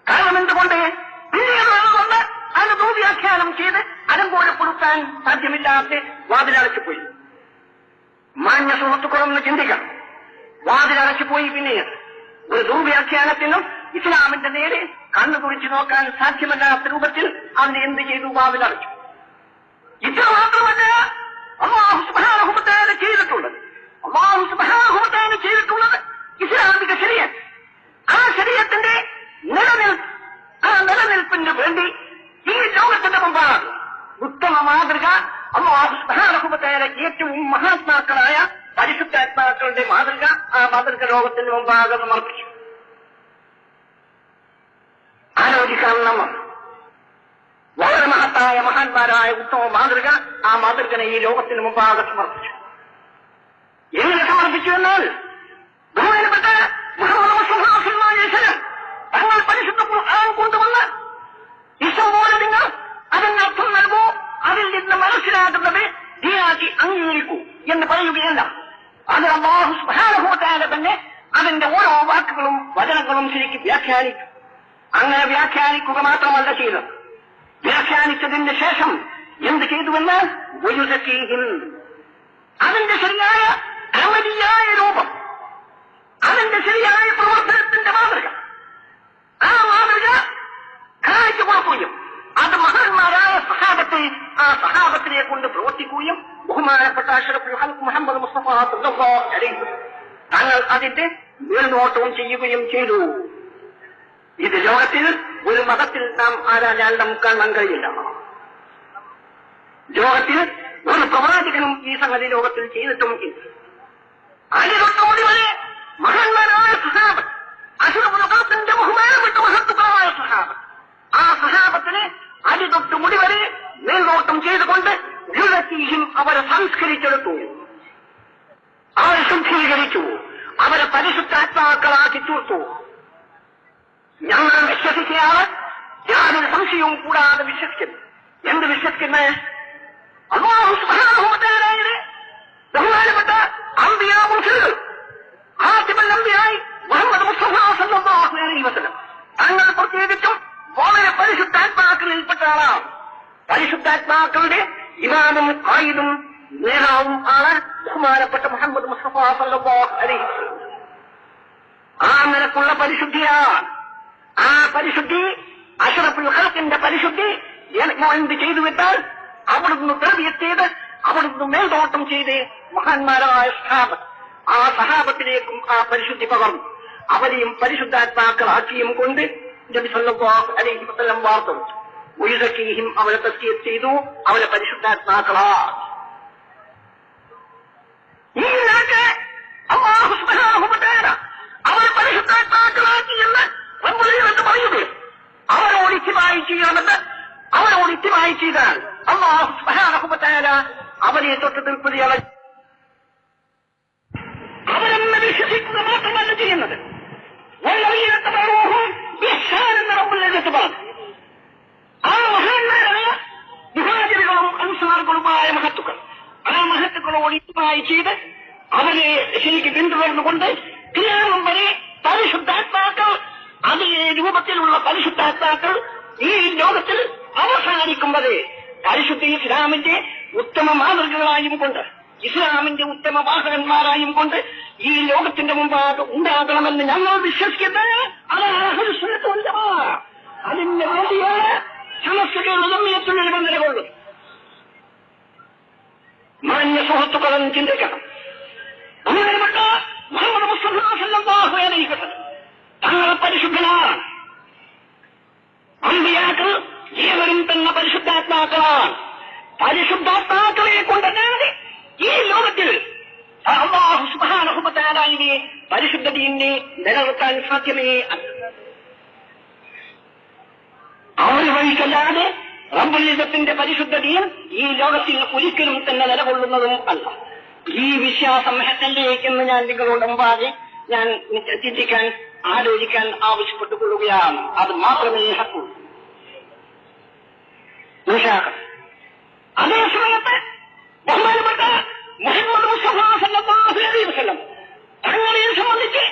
കാരണം എന്തുകൊണ്ട്? പിന്നീട് അതുകൊണ്ട് അതിന് ദുർവ്യാഖ്യാനം ചെയ്ത് അലങ്കോലപ്പെടുത്താൻ സാധ്യമില്ലാത്ത വാതിലടച്ചുപോയി. മാന്യ സുഹൃത്തുക്കളൊന്ന് ചിന്തിക്കണം. വാതിലടച്ചുപോയി പിന്നീട് ഒരു ദുർവ്യാഖ്യാനത്തിനും ഇസ്ലാമിന്റെ നേരെ കണ്ണു കുറിച്ചു നോക്കാൻ സാധ്യമല്ലാത്ത രൂപത്തിൽ അതിനെ എന്ത് ചെയ്തു? വാതിലടച്ചു. ഇത്ര മാത്രമല്ല അല്ലാഹു സുബ്ഹാനഹു വ തആല ചെയ്തിട്ടുള്ളത്. അല്ലാഹു സുബ്ഹാനഹു വ തആല ചെയ്തിട്ടുള്ളത് ഇസ്ലാമിക ശരീഅത്ത്. ആ ശരീഅത്തിന്റെ നിലനിൽപ്പിന് വേണ്ടി ഈ ലോകത്തിന്റെ മുമ്പാണ് ഉത്തമ മാതൃക അല്ലാഹു സുബ്ഹാനഹു വ തആല ഏറ്റവും മഹാത്മാക്കളായ പരിശുദ്ധാത്മാക്കളുടെ മാതൃക, ആ മാതൃക ലോകത്തിന് മുമ്പാകെ സമർപ്പിച്ചു. ആലോചിക്കാൻ നമ്മൾ വളരെ മഹത്തായ മഹാന്മാരായ ഉത്തമ മാതൃക, ആ മാതൃകനെ ഈ ലോകത്തിന് മുമ്പാകെ സമർപ്പിച്ചു. എങ്ങനെ സമർപ്പിച്ചു എന്നാൽ ബഹുമാനപ്പെട്ട മുഹമ്മദ് മുസ്തഫ സല്ലല്ലാഹു അലൈഹി വസല്ലം തങ്ങൾ പരിശുദ്ധ ഖുർആൻ കൊണ്ടുവന്ന് ഇഷ്ടംപോലെ നിങ്ങൾ അതിന് അർത്ഥം നൽകൂ, അതിൽ നിന്ന് മനസ്സിലാകുന്നത് ദീനാക്കി അംഗീകരിക്കൂ എന്ന് പറയുകയല്ല. അത് അല്ലാഹു സുബ്ഹാനഹു വ തആല തന്നെ അതിന്റെ ഓരോ വാക്കുകളും വചനങ്ങളും ശരിക്കും വ്യാഖ്യാനിച്ചു. അങ്ങനെ വ്യാഖ്യാനിക്കുക മാത്രമല്ല ചെയ്തത്, വ്യാഖ്യാനിച്ചതിന്റെ ശേഷം എന്ത് ചെയ്തുവെന്ന് അതിന്റെ ശരിയായ ക്രമതിയായ രൂപം, അതിന്റെ ശരിയായ പ്രവർത്തനത്തിന്റെ മാതൃക, ആ മാതൃക കാഴ്ച കൊടുക്കുകയും അത് മഹാന്മാരായ സഹാബത്തെ ആ സഹാബത്തിനെ കൊണ്ട് പ്രവർത്തിക്കുകയും ബഹുമാനപ്പെട്ട അഷ്റഫുൽ ഖൽഖ് മുഹമ്മദ് മുസ്തഫ സല്ലല്ലാഹു അലൈഹി വസല്ലം തങ്ങൾ അതിന്റെ മേൽനോട്ടവും ചെയ്യുകയും ചെയ്തു. ഇത് ലോകത്തിൽ ഒരു മതത്തിൽ നാം ആരാഞ്ഞാൽ നമുക്ക് കാണാൻ കഴിയില്ല. ലോകത്തിൽ ഒരു പ്രവാചകനും ഈ സംഗതി ലോകത്തിൽ ചെയ്തിട്ടും ഇല്ല. അതിലൊട്ടുകൂടി വരെ മഹാന്മാരായ സഹാബത്ത്, അഷ്റഫുൽ ഖൽഖിന്റെ ബഹുമാനപ്പെട്ട മഹത്തുക്കളായ സഹാബത്ത്, ആ സഹാബത്തിനെ അടിതൊട്ടുമുടി വരെ മേൽനോട്ടം ചെയ്തുകൊണ്ട് അവരെ സംസ്കരിച്ചെടുത്തു, അവരെ ശുദ്ധീകരിച്ചു, അവരെ പരിശുദ്ധാത്മാക്കളാക്കി തീർത്തു. ഞങ്ങൾ വിശ്വസിക്കുകയാണ്, യാതൊരു സംശയവും കൂടാതെ വിശ്വസിക്കുന്നു. എന്ത് വിശ്വസിക്കുന്നത്? അല്ലാഹു സുബ്ഹാനഹു വ തആലയുടെ ബഹുമാനപ്പെട്ട അംബിയാ മുർസലുകൾ ഖാതിമുൽ അംബിയായി മുഹമ്മദ് മുസ്തഫ സല്ലല്ലാഹു അലൈഹി വസല്ലം തങ്ങൾ പ്രത്യേകിച്ചും വളരെ പരിശുദ്ധാത്മാക്കളിൽപ്പെട്ട ആളാണ്. പരിശുദ്ധാത്മാക്കളുടെ ഇമാമും ഖായിദും നേതാവും ആണ് ബഹുമാനപ്പെട്ട മുഹമ്മദ് മുസ്തഫ സല്ലല്ലാഹു അലൈഹി വസല്ലം. ആ നിലക്കുള്ള പരിശുദ്ധിയാണ്. ആ പരിശുദ്ധി അഷ്റഫുൽ ഖൽഖിന്റെ പരിശുദ്ധി എന്ത് ചെയ്തു വിട്ടാൽ അവിടുന്ന് തർബിയത്ത് ചെയ്ത് അവിടുന്ന് മേൽനോട്ടം ചെയ്ത് മഹാന്മാരായ സഹാബത്ത്, ആ സഹാബത്തിലേക്കും ആ പരിശുദ്ധി പകർന്നു. അവരെയും പരിശുദ്ധാത്മാക്കളാക്കിയും കൊണ്ട് നബി സല്ലല്ലാഹു അലൈഹി വസല്ലം വാർത്തെടുത്തു. ഉയർത്തിയും അവരെ തസ്കിയത്ത് ചെയ്തു, അവരെ പരിശുദ്ധാത്മാക്കളാക്കി. ഈ നിലയ്ക്ക് അല്ലാഹു സുബ്ഹാനഹു വ തആല അവരെ പരിശുദ്ധാത്മാക്കളാക്കി എന്ന് എന്ന് പറയുന്നത് അവരോട് ഇത്തിമായി ചെയ്യണമെന്ന്, അവരോട് ഇത്തിമായി ചെയ്താൽ അല്ലാഹു സുബ്ഹാനഹു വ തആല അവരെ തൊട്ട് തീർപ്പതിയാൽ അവരെന്നെ വിശ്വസിക്കുക മാത്രമല്ല ചെയ്യുന്നത്. ആ മഹാന്മാരായ മുഹാജിറുകളും അൻസാറുകളുമായ മഹത്തുക്കൾ ആ മഹത്തുക്കളോട് ഇതുമായി ചെയ്ത് അവരെ ശരിക്ക് പിന്തുടർന്നുകൊണ്ട് ക്രിയാമം വരെ പരിശുദ്ധാത്മാക്കൾ അതേ രൂപത്തിലുള്ള പരിശുദ്ധാത്മാക്കൾ ഈ ലോകത്തിൽ അവസാനിക്കുമ്പോൾ പരിശുദ്ധ ഇസ്ലാമിന്റെ ഉത്തമ മാതൃകകളായും കൊണ്ട് ഇസ്ലാമിന്റെ ഉത്തമ വാഹകന്മാരായും കൊണ്ട് ഈ ലോകത്തിന്റെ മുമ്പാകെ ഉണ്ടാകണമെന്ന് ഞങ്ങൾ വിശ്വസിക്കുന്നത് അതിന് വേണ്ടിയാണ് സമസ്തകളുടെ ജംഇയ്യത്തുൽ നിലകൊള്ളുന്നത്. മാന്യ സുഹൃത്തുക്കളെന്ന് ചിന്തിക്കണം. ബഹുമാനപ്പെട്ട മുഹമ്മദ് മുസ്തഫ സല്ലല്ലാഹു അലൈഹി വസല്ലം തങ്ങൾ പരിശുദ്ധനാണ്. അമ്പിയാക്കൾ ഏവരും തന്നെ പരിശുദ്ധാത്മാക്കളാണ്. പരിശുദ്ധാത്മാക്കളെ കൊണ്ടല്ലാതെ ഈ ലോകത്തിൽ അല്ലാഹു സുബ്ഹാനഹു വ തആലയെ പരിശുദ്ധ ദീനിനെ നിലനിർത്താൻ സാധ്യമേ അല്ല. അവർ വഴിക്കല്ലാതെ റബ്ബുൽ ഇസ്സത്തിന്റെ പരിശുദ്ധ ദീൻ ഈ ലോകത്തിൽ ഒരിക്കലും തന്നെ നിലകൊള്ളുന്നതും അല്ല. ഈ വിശ്വാസം ഹത്തല്ലേക്കെന്ന് ഞാൻ നിങ്ങളോട് മുമ്പാകെ ഞാൻ ചിന്തിക്കാൻ ആലോചിക്കാൻ ആവശ്യപ്പെട്ടുകൊള്ളുകയാണ്. അത് മാത്രമേ ഹക്കുള്ളൂ. അതേ സമയത്ത് ബഹുമാനപ്പെട്ട മുഹമ്മദ് മുസ്തഫ സല്ലല്ലാഹു അലൈഹി വസല്ലം തങ്ങളെ സംബന്ധിച്ച്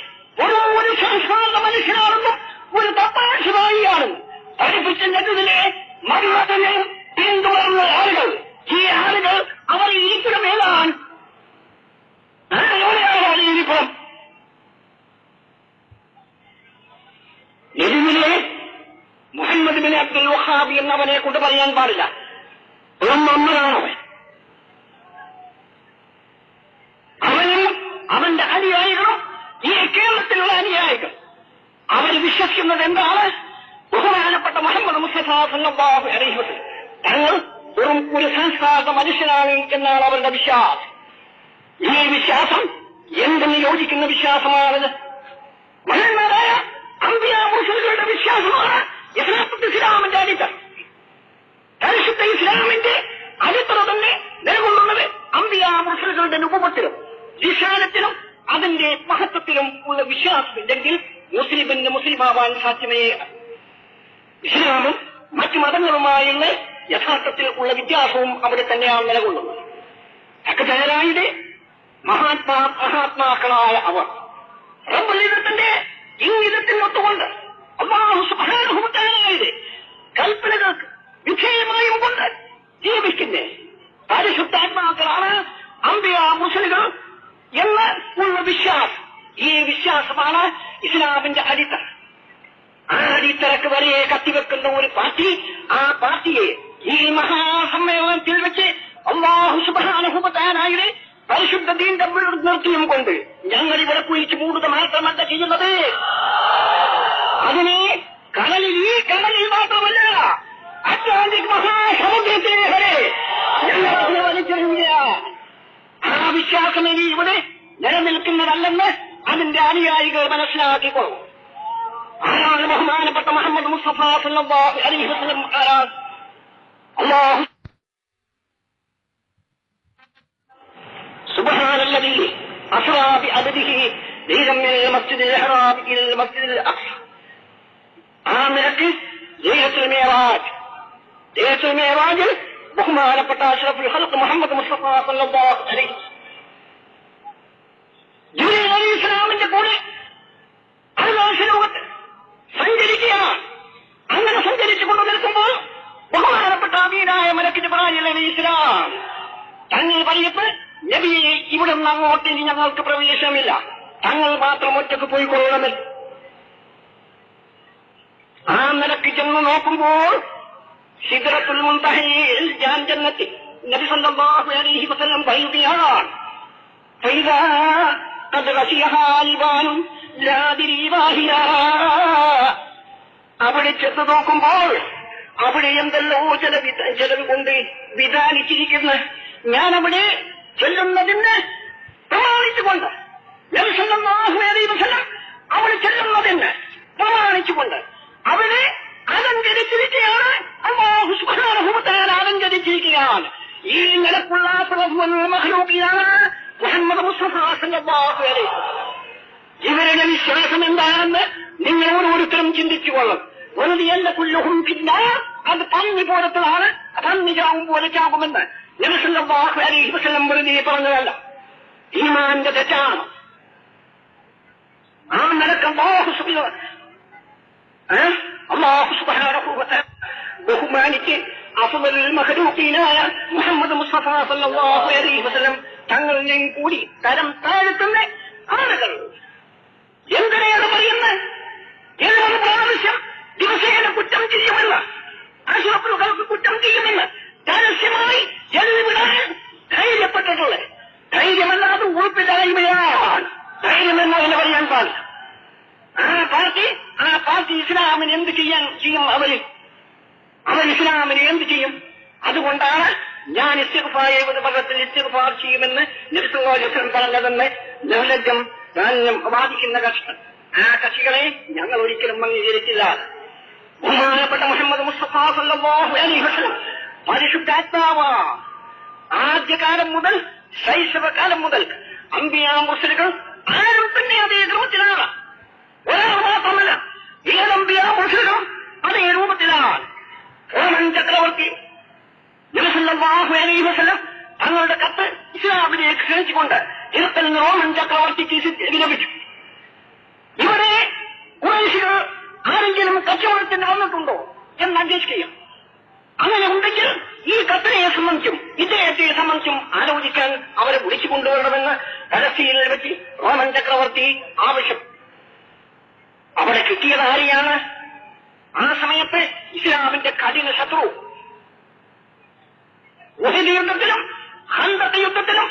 ഒരു സംസ്കാര മനുഷ്യനാണെന്നും ഒരു തപ്പാശിവായിയാണെന്നും പഠിപ്പിച്ചതിലെ മരണത്തിന് പിന്തുടർന്ന ആളുകൾ ഈ ആളുകൾ അവർ ഇരിക്കണമേലാണ് ഇരിക്കണം. എരുവിലെ മുഹമ്മദ് ബിൻ അബ്ദുൽ വഹാബ് എന്നവനെ കൊണ്ട് പറയാൻ പാടില്ല. ഒന്നൊന്നരാണവൻ. അവനും അവന്റെ അനുയായികളും ഈ കേരളത്തിലുള്ള അനുയായികൾ അവർ വിശ്വസിക്കുന്നത് എന്താണ്? ബഹുമാനപ്പെട്ട മുഹമ്മദ് മുസ്തഫ സല്ലല്ലാഹു അലൈഹി വസല്ലം തങ്ങൾ ഒരു സംസ്കാര മനുഷ്യനാണ് എന്നാണ് അവരുടെ വിശ്വാസം. ഈ വിശ്വാസം എന്തെന്ന് യോജിക്കുന്ന വിശ്വാസമാണത്. മഹാന്മാരായ അമ്പിയാ മുർസലുകളുടെ വിശ്വാസമാണ് യഥാർത്ഥ ഇസ്ലാമിന്റെ അടിത്തറ. പരിശുദ്ധ ഇസ്ലാമിന്റെ അടിത്തറ തന്നെ നിലകൊള്ളുന്നത് അമ്പിയാ മുർസലുകളുടെ രൂപത്തിലും വിശാലത്തിലും അതിന്റെ മഹത്വത്തിലും ഉള്ള വിശ്വാസമില്ലെങ്കിൽ മുസ്ലിമിന് മുസ്ലിമാവാൻ സാധ്യമേ. ഇസ്ലാമും മറ്റു മതങ്ങളുമായുള്ള യഥാർത്ഥത്തിൽ ഉള്ള വ്യത്യാസവും അവിടെ തന്നെയാണ് നിലകൊള്ളുന്നത്. അക്കധാരായുടെ മഹാത്മാക്കളായ അവർ റബ്ബുൽ ഇസ്സത്തിന്റെ ഇംഗിതത്തിനൊത്തുകൊണ്ട് അല്ലാഹു സുബ്ഹാനഹു വ തആലയുടെ കൽപ്പനകൾക്ക് വിധേയമായും കൊണ്ട് ജീവിക്കുന്ന പരിശുദ്ധാത്മാക്കളാണ് അമ്പിയാ മുർസലുകൾ എന്ന് ഉള്ള വിശ്വാസം. ഈ വിശ്വാസമാണ് ഇസ്ലാമിന്റെ അടിത്തറ. ആ അടിത്തറക്ക് വരെ കത്തിവെക്കുന്ന ഒരു പാർട്ടി, ആ പാർട്ടിയെ ഈ മഹാസമ്മേളനത്തിൽ വെച്ച് അല്ലാഹു സുബ്ഹാനഹു വ തആലയുടെ പരിശുദ്ധ ദീൻ നിർത്തിയും കൊണ്ട് ഞങ്ങൾ ഇവിടെ കുഴിച്ചു മൂടുക മാത്രമല്ല ചെയ്യുന്നത്. അതിനെ ഈ കടലിൽ മാത്രമല്ല അറ്റ്ലാന്റിക് മഹാസമുദ്രത്തിലെ വരെ ഞങ്ങൾ വലിച്ചെറിയുക. ആ വിശ്വാസം ഇനി ഇവിടെ നിലനിൽക്കുന്നതല്ലെന്ന് അതിന്റെ അനുയായികൾ മനസ്സിലാക്കിക്കൊള്ളും. ആരാണ് ബഹുമാനപ്പെട്ട മുഹമ്മദ് മുസ്തഫ സല്ലല്ലാഹു അലൈഹി വസല്ലം? അല്ലാഹു സുബ്ഹാനല്ലദീ അസ്റാ ബിഅബ്ദിഹി ലൈലൻ മിനൽ മസ്ജിദിൽ ഹറാം ഇലൽ മസ്ജിദിൽ അഖ്സ. ആ നിലക്ക് ലൈലത്തുൽ മിഅ്റാജിൽ ബഹുമാനപ്പെട്ട അഷ്റഫുൽ ഖൽഖ് മുഹമ്മദ് മുസ്തഫ സല്ലല്ലാഹു അലൈഹി ജിബ്രീൽ അലൈഹിസ്സലാമിന്റെ കൂടെ ആകാശലോകത്ത് സഞ്ചരിക്കുകയാണ്. അങ്ങനെ സഞ്ചരിച്ചുകൊണ്ട് നിൽക്കുമ്പോൾ ബഹുമാനപ്പെട്ട അമീനായ മലക്ക് ജിബ്രീൽ അലൈഹിസ്സലാം തങ്ങൾ പറയപ്പോൾ നബിയെ ഇവിടെ നിന്ന് അങ്ങോട്ട് ഇനി ഞങ്ങൾക്ക് പ്രവേശനമില്ല, തങ്ങൾ മാത്രം ഒറ്റക്ക് പോയിക്കൊള്ളണമെന്ന്. ആ നിലക്ക് ചെന്ന് നോക്കുമ്പോൾ സിദ്റത്തുൽ മുൻതഹയിൽ ജന്നത്തിൽ നബി സല്ലല്ലാഹു അലൈഹി വസല്ലം പറയുകയാണ്, ഫൈദാ ഖദ് ഗശിയഹാ അൽവാനും ലാ ദിരി വാഹിയാ. അവിടെ ചെന്ന് നോക്കുമ്പോൾ അവിടെ എന്തെല്ലോ ചിലവ് കൊണ്ട് വിധാനിച്ചിരിക്കുന്ന ഞാനവിടെ ചെല്ലുന്നതിന് പ്രമാണിച്ചുകൊണ്ട് നബി സല്ലല്ലാഹു അലൈഹി വസല്ലം അവിടെ ചെല്ലുന്നതിന് പ്രമാണിച്ചുകൊണ്ട് അവിടെ അലങ്കരിച്ചിരിക്കുകയാണ്. അല്ലാഹു സുബ്ഹാനഹു വ തആല അലങ്കരിച്ചിരിക്കുകയാണ്. ഈ നിലക്കുള്ള മഖ്ലൂഖിയാണ് മുഹമ്മദ് മുസ്തഫ സല്ലല്ലാഹു അലൈഹി വസല്ലം. ഇവരുടെ വിശ്വാസം എന്താണെന്ന് നിങ്ങൾ ഓരോരുത്തരും ചിന്തിച്ചുകൊള്ളും. വെറുതെയല്ല കുല്ലുഹും ഫിന്നാർ, അത് പന്നി പോലത്തതാണ്, പന്നി ചാവും പോലെ ചാകുമെന്ന് നബി സല്ലല്ലാഹു അലൈഹി വസല്ലം വെറുതെ പറഞ്ഞതല്ല. ഈമാന്റെ തെറ്റാണ്. ആ നിലക്ക് അല്ലാഹു സുബ്ഹാനഹു വ തആല ബഹുമാനിച്ച് അഫ്ളലുൽ മഖ്ലൂഖീനായ മുഹമ്മദ് മുസ്തഫ സല്ലല്ലാഹു അലൈഹി വസല്ലം തങ്ങളെയും കൂടി തരം താഴ്ത്തുന്ന ആളുകൾ എന്തിനെയാണ് പറയുന്നത്? 70 പ്രാവശ്യം ദിവസേന കുറ്റം ചെയ്യുമെന്ന്, അഷ്റഫുൽ കുറ്റം ചെയ്യുമെന്ന് രഹസ്യമായി ജനവിടാൻ ധൈര്യപ്പെട്ടിട്ടുള്ളത്. ധൈര്യമല്ലാതെ ഉറപ്പില്ലായ്മയാണ്. ധൈര്യമെന്നവന് പറയാൻ പാടില്ല. ആ പാർട്ടി ഇസ്ലാമിന് എന്ത് ചെയ്യും? അവർ ഇസ്ലാമിന് എന്ത് ചെയ്യും? അതുകൊണ്ടാണ് ഞാൻ ഇസ്തിഗ്ഫാർ 70 പർവ്വത്തിൽ ഇസ്തിഗ്ഫാർ ചെയ്യുമെന്ന് നബി സല്ലല്ലാഹു അലൈഹി വസല്ലം പറഞ്ഞതെന്ന് നിർലജ്ജം വാദിക്കുന്ന കക്ഷികൾ. ആ കക്ഷികളെ ഞങ്ങൾ ഒരിക്കലും അംഗീകരിച്ചില്ല. ബഹുമാനപ്പെട്ട മുഹമ്മദ് മുസ്തഫ സല്ലല്ലാഹു അലൈഹി വസല്ലം പരിശുദ്ധാത്മാവ് ആദ്യകാലം മുതൽ ശൈശവകാലം മുതൽ അമ്പിയാ മുർസലുകൾ ആരും തന്നെ അതേ രൂപത്തിലാണ്. ഒരാൾ മാത്രമല്ല, 7 അമ്പിയാ മുർസലുകളും അതേ രൂപത്തിലാണ്. റോമൻ ചക്രവർത്തി നബി സല്ലല്ലാഹു അലൈഹി വസല്ലം തങ്ങളുടെ കത്ത് ഇസ്ലാമിലേക്ക് ക്ഷണിച്ചുകൊണ്ട് ഇരത്തിൽ നിന്ന് റോമൻ ചക്രവർത്തിക്ക് ലഭിച്ചു. ഇവിടെ ഖുറൈശികൾ ആരെങ്കിലും കച്ചവടത്തിന് വന്നിട്ടുണ്ടോ എന്ന് അന്വേഷിക്കുകയും, അങ്ങനെ ഉണ്ടെങ്കിൽ ഈ കത്തിനെ സംബന്ധിച്ചും ഇദ്ദേഹത്തെ സംബന്ധിച്ചും ആലോചിക്കാൻ അവരെ വിളിച്ചു കൊണ്ടുവരണമെന്ന് പലസ്തീനിൽ വെച്ച് റോമൻ ചക്രവർത്തി ആവശ്യം. അവിടെ കിട്ടിയത് ആരെയാണ്? ആ സമയത്ത് ഇസ്ലാമിന്റെ കഠിന ശത്രു, ഉഹദ് യുദ്ധത്തിലും ഖന്തഖ് യുദ്ധത്തിലും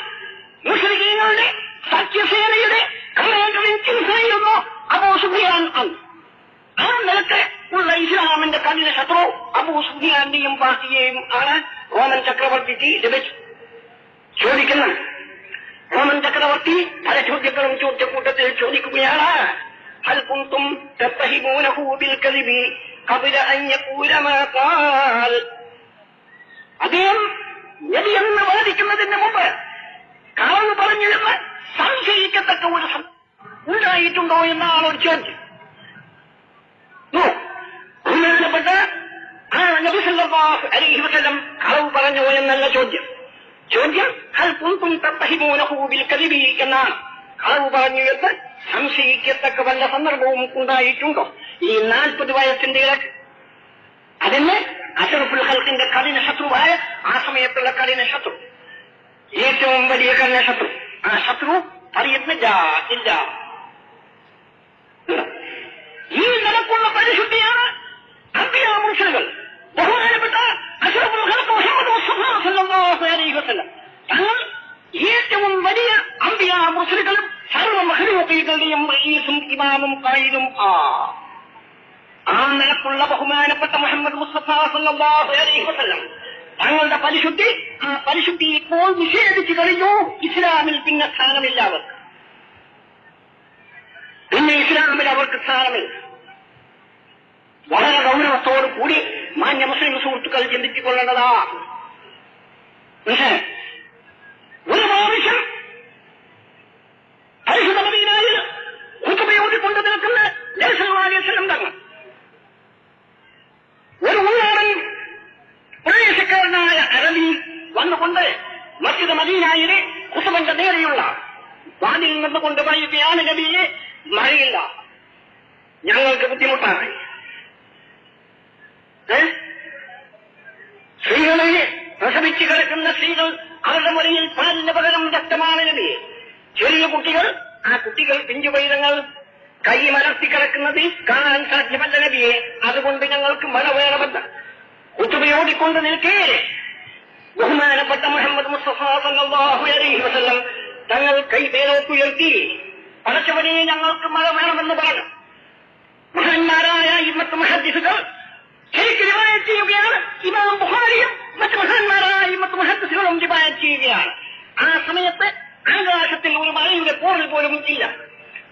മുശ്രിക്കീങ്ങളുടെ സഖ്യസേനയുടെ കമാൻഡർ ഇൻ ചീഫായിരുന്നു അബൂ സുഫിയാൻ. ആ നിലക്ക് ഉള്ള ഇസ്ലാമിന്റെ കഠിന ശത്രു അബൂ സുഫിയാന്റെയും പാർട്ടിയെയും ആണ് റോമൻ ചക്രവർത്തിക്ക് ലഭിച്ചു. ചോദിക്കുന്നത് റോമൻ ചക്രവർത്തി പല ചോദ്യങ്ങളും ചോദ്യക്കൂട്ടത്തിൽ ചോദിക്കുകയാണ്. ഹൽ കുൻതും തത്തഹിമൂനഹു ബിൽ കദിബി ഖബല അൻ യഖൂല മാ ഖാൽ. അദ്ദേഹം നബിയെന്ന് വാദിക്കുന്നതിന് മുമ്പ് കളവ് പറഞ്ഞിരുന്ന് സംശയിക്കത്തക്ക ഒരു ഉണ്ടായിട്ടുണ്ടോ എന്നാണ് ഒരു ചോദ്യം. ബഹുമാനപ്പെട്ട നബി സല്ലല്ലാഹു അലൈഹി വസല്ലം കളവ് പറഞ്ഞോ എന്നല്ല ചോദ്യം. ഹൽ കുൻതും തത്തഹിമൂനഹു ബിൽ കദിബി എന്നാണ്. കളവ് പറഞ്ഞു എന്ന് സംശയിക്കത്തക്ക വല്ല സന്ദർഭവും ഉണ്ടായിട്ടുണ്ടോ? ഈ 40 വയസ്സിന്റെ ഇടക്ക് അതിന് അഷ്റഫുൽ ഖൽഖിന്റെ കഠിന ശത്രുവായ ആ സമയത്തുള്ള കഠിന ശത്രു, ഏറ്റവും വലിയ കഠിന ശത്രു, ആ ശത്രു അറിയുന്നില്ല. ഈ നിലക്കുള്ള പരിശുദ്ധിയാണ് അമ്പിയാ മുർസലുകൾ. ബഹുമാനപ്പെട്ട അഷ്റഫുൽ ഖൽഖ് മുഹമ്മദ് മുസ്തഫ സല്ലല്ലാഹു അലൈഹി വസല്ലം തങ്ങൾ ഏറ്റവും വലിയ അമ്പിയാ മുർസലുകളും സർവ്വ മഖ്ലൂഖീങ്ങളുടെയും റഈസും ഇമാമും ഖായിദും ആ നിലക്കുള്ള ബഹുമാനപ്പെട്ട മുഹമ്മദ് മുസ്തഫ സല്ലല്ലാഹു അലൈഹി വസല്ലം തങ്ങളുടെ പരിശുദ്ധി, ആ പരിശുദ്ധി ഇപ്പോൾ നിഷേധിച്ചു കഴിഞ്ഞു. ഇസ്ലാമിൽ പിന്നെ സ്ഥാനമില്ല അവർക്ക്. പിന്നെ ഇസ്ലാമിൽ അവർക്ക് സ്ഥാനമില്ല. വളരെ ഗൗരവത്തോടു കൂടി മാന്യ മുസ്ലിം സുഹൃത്തുക്കൾ ചിന്തിച്ചുകൊള്ളേണ്ടതാ. ഒരു പ്രാവശ്യം പരിശുദ്ധ മദീനയിൽ ഖുതുബയോടിക്കൊണ്ട് നിൽക്കുന്ന നബി സല്ലല്ലാഹു അലൈഹി വസല്ലം തങ്ങൾ ഒരു ഉള്ളാടൻ പ്രദേശക്കാരനായ അറബി വന്നുകൊണ്ട് മസ്ജിദ് മദീനയിലെ ഖുതുബന്റെ നേരെയുള്ള വാതിൽ നിന്നുകൊണ്ട് പറയുകയാണ്, നബിയെ, മഴയില്ല, ഞങ്ങൾക്ക് ബുദ്ധിമുട്ടാണ്. സ്ത്രീകളെ പ്രസവിച്ചു കിടക്കുന്ന സ്ത്രീകൾ, അവരുടെ മുറിയിൽ പാലിന് പകരം രക്തമാണ് നബിയെ. ചെറിയ കുട്ടികൾ, ആ കുട്ടികൾ പിഞ്ചു പൈതങ്ങൾ കൈ മലർത്തി കിടക്കുന്നത് കാണാൻ സാധ്യമല്ല നബിയെ. അതുകൊണ്ട് ഞങ്ങൾക്ക് മഴ വേണമെന്ന് ഖുതുബയോടിക്കൊണ്ട് നിൽക്കേ ബഹുമാനപ്പെട്ട മുഹമ്മദ് മുസ്തഫ സല്ലല്ലാഹു അലൈഹി വസല്ലം തങ്ങൾ കൈ മേലോട്ടുയർത്തി, പടച്ചവനെ, ഞങ്ങൾക്ക് മഴ വേണമെന്ന് പറഞ്ഞു. മഹാന്മാരായ ഇമ്മത്ത് മുഹദ്ദിസുകൾ ശരിക്ക് റിവായത്ത് ചെയ്യുകയാണ്. ഇമാം ബുഖാരിയും മറ്റ് മഹാന്മാരായ ഇമ്മത്ത് മുഹദ്ദിസുകളും റിവായത്ത് ചെയ്യുകയാണ്. ആ സമയത്ത് ആകാശത്തിൽ ഒരു മഴയുടെ പോറിൽ പോലും ഇല്ല.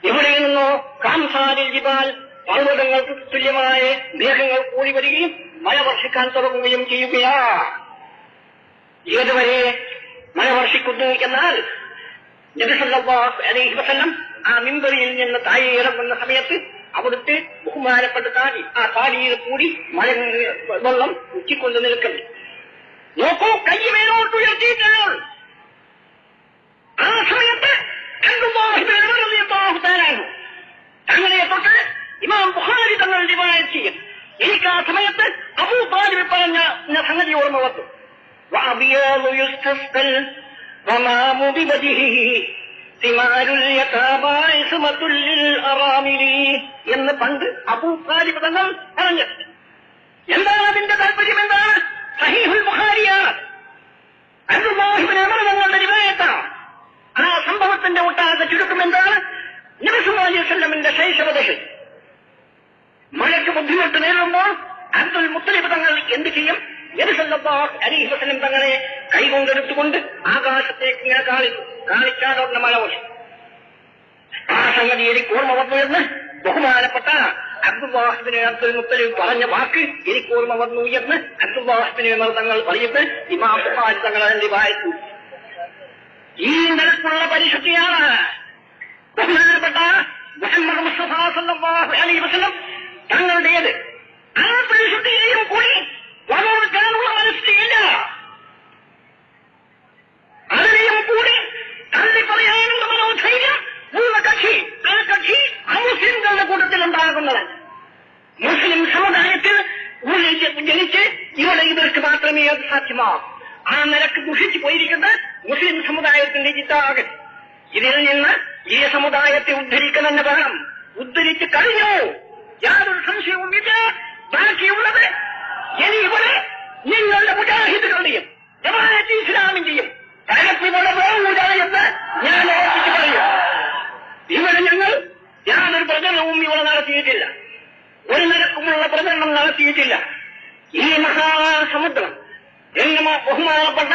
എവിടെ നിന്നോ കാംസാരിൽ ജിബാൽ, പർവ്വതങ്ങൾക്ക് തുല്യമായ മേഘങ്ങൾ കൂടി വരികയും മഴ വർഷിക്കാൻ തുടങ്ങുകയും ചെയ്യുകയാണ്. ഏതുവരെ മഴ വർഷിക്കുന്നു എന്നാൽ നബി സല്ലല്ലാഹു അലൈഹി വസല്ലം ആ മിമ്പറിൽ നിന്ന് താഴെ ഇറങ്ങുന്ന സമയത്ത് അവിടുത്തെ ബഹുമാനപ്പെട്ട താടി ആ താടിയിൽ കൂടി മഴ വെള്ളം ഉച്ചിക്കൊണ്ട് നിൽക്കുന്നു. നോക്കൂ, കൈ മേലോട്ട് ഉയർത്തിയിട്ടാണ്. ആ സമയത്ത് അങ്ങനെ തൊട്ട് ഇമാം ബുഖാരി തങ്ങൾ റിവായത്ത് ചെയ്യും. എനിക്ക് ആ സമയത്ത് അബൂ താലിബ് പറഞ്ഞ സംഗതി ഓർമ്മ വന്നു. എന്ന് പണ്ട് അബൂ താലിബ് തങ്ങൾ പറഞ്ഞു. എന്താണ് അതിന്റെ താല്പര്യം? എന്താണ്? സഹീഹുൽ ബുഖാരിയാണ്, അബ്ദുല്ലാഹിബ്നു ഉമർ തങ്ങളുടെ റിവായത്താണ്. ആ സംഭവത്തിന്റെ ഒട്ടാകെ ചുരുക്കം എന്താണ്? നബി സല്ലല്ലാഹു അലൈഹി വസല്ലമിന്റെ ശൈശവദശയിൽ മഴയ്ക്ക് ബുദ്ധിമുട്ട് നേരിടുമ്പോൾ അബ്ദുൽ മുത്തലിബ് തങ്ങൾ എന്ത് ചെയ്യും? നബി സല്ലല്ലാഹു അലൈഹി വസല്ലം തങ്ങളെ കൈകൊണ്ടെടുത്തുകൊണ്ട് ആകാശത്തേക്ക് ഇങ്ങനെ കാണിച്ചാലോടുന്ന മഴ പോലെ. ആ സംഗതി എനിക്ക് ഓർമ്മ വന്നു എന്ന് ബഹുമാനപ്പെട്ട അബ്ദുല്ലാഹിബ്നു അബ്ദുൽ മുത്തലിബ് പറഞ്ഞ വാക്ക് എനിക്ക് ഓർമ്മ വന്നു എന്ന് അബ്ദുല്ലാഹിബ്നു ഉമർ തങ്ങൾ പറയുന്നത് ഇമാം ബുഖാരി തങ്ങൾ അതിന്റെ വായിച്ചു. ഈ നിലക്കുള്ള പരിശുദ്ധിയാണ് ബഹുമാനപ്പെട്ട മുഹമ്മദ് മുസ്തഫ സല്ലല്ലാഹു അലൈഹി വസല്ലം തങ്ങളുടേത്. ആ പരിശുദ്ധിയെയും കൂടി വളർത്താനുള്ള മനസ്സില്ല, അതിനെയും കൂടി തള്ളി പറയാനുള്ള മനോധൈര്യം ഉള്ള കക്ഷി ആ കക്ഷി അമുസ്ലിംകളുടെ കൂട്ടത്തിൽ ഉണ്ടാകുന്നത്. മുസ്ലിം സമുദായത്തിൽ ജനിച്ച് ഇവിടെ ഇവർക്ക് മാത്രമേ അത് സാധ്യമാകൂ. ആ നിലക്ക് ദുഷിച്ചു പോയിരിക്കുന്ന മുസ്ലിം സമുദായത്തിന്റെ ചിത്താകൻ. ഇതിൽ നിന്ന് ഈ സമുദായത്തെ ഉദ്ധരിക്കണമെന്ന് വേണം. ഉദ്ധരിച്ചു കഴിഞ്ഞു, യാതൊരു സംശയവുമില്ല. ബാക്കിയുള്ളത് ഇനി ഇവിടെ നിങ്ങളുടെ മുജാഹിദുകളുടെയും ജമാഅത്തെ ഇസ്ലാമിന്റെയും കാര്യത്തിലുള്ള വേറൂല എന്ന് ഞാൻ ഉറപ്പിച്ചു പറയും. ഇവിടെ ഞങ്ങൾ യാതൊരു പ്രചരണവും ഇവിടെ നടത്തിയിട്ടില്ല, ഒരു നിലക്കുമുള്ള പ്രചരണം നടത്തിയിട്ടില്ല. ഈ മഹാസമുദ്രം എന്ന ബഹുമാനപ്പെട്ട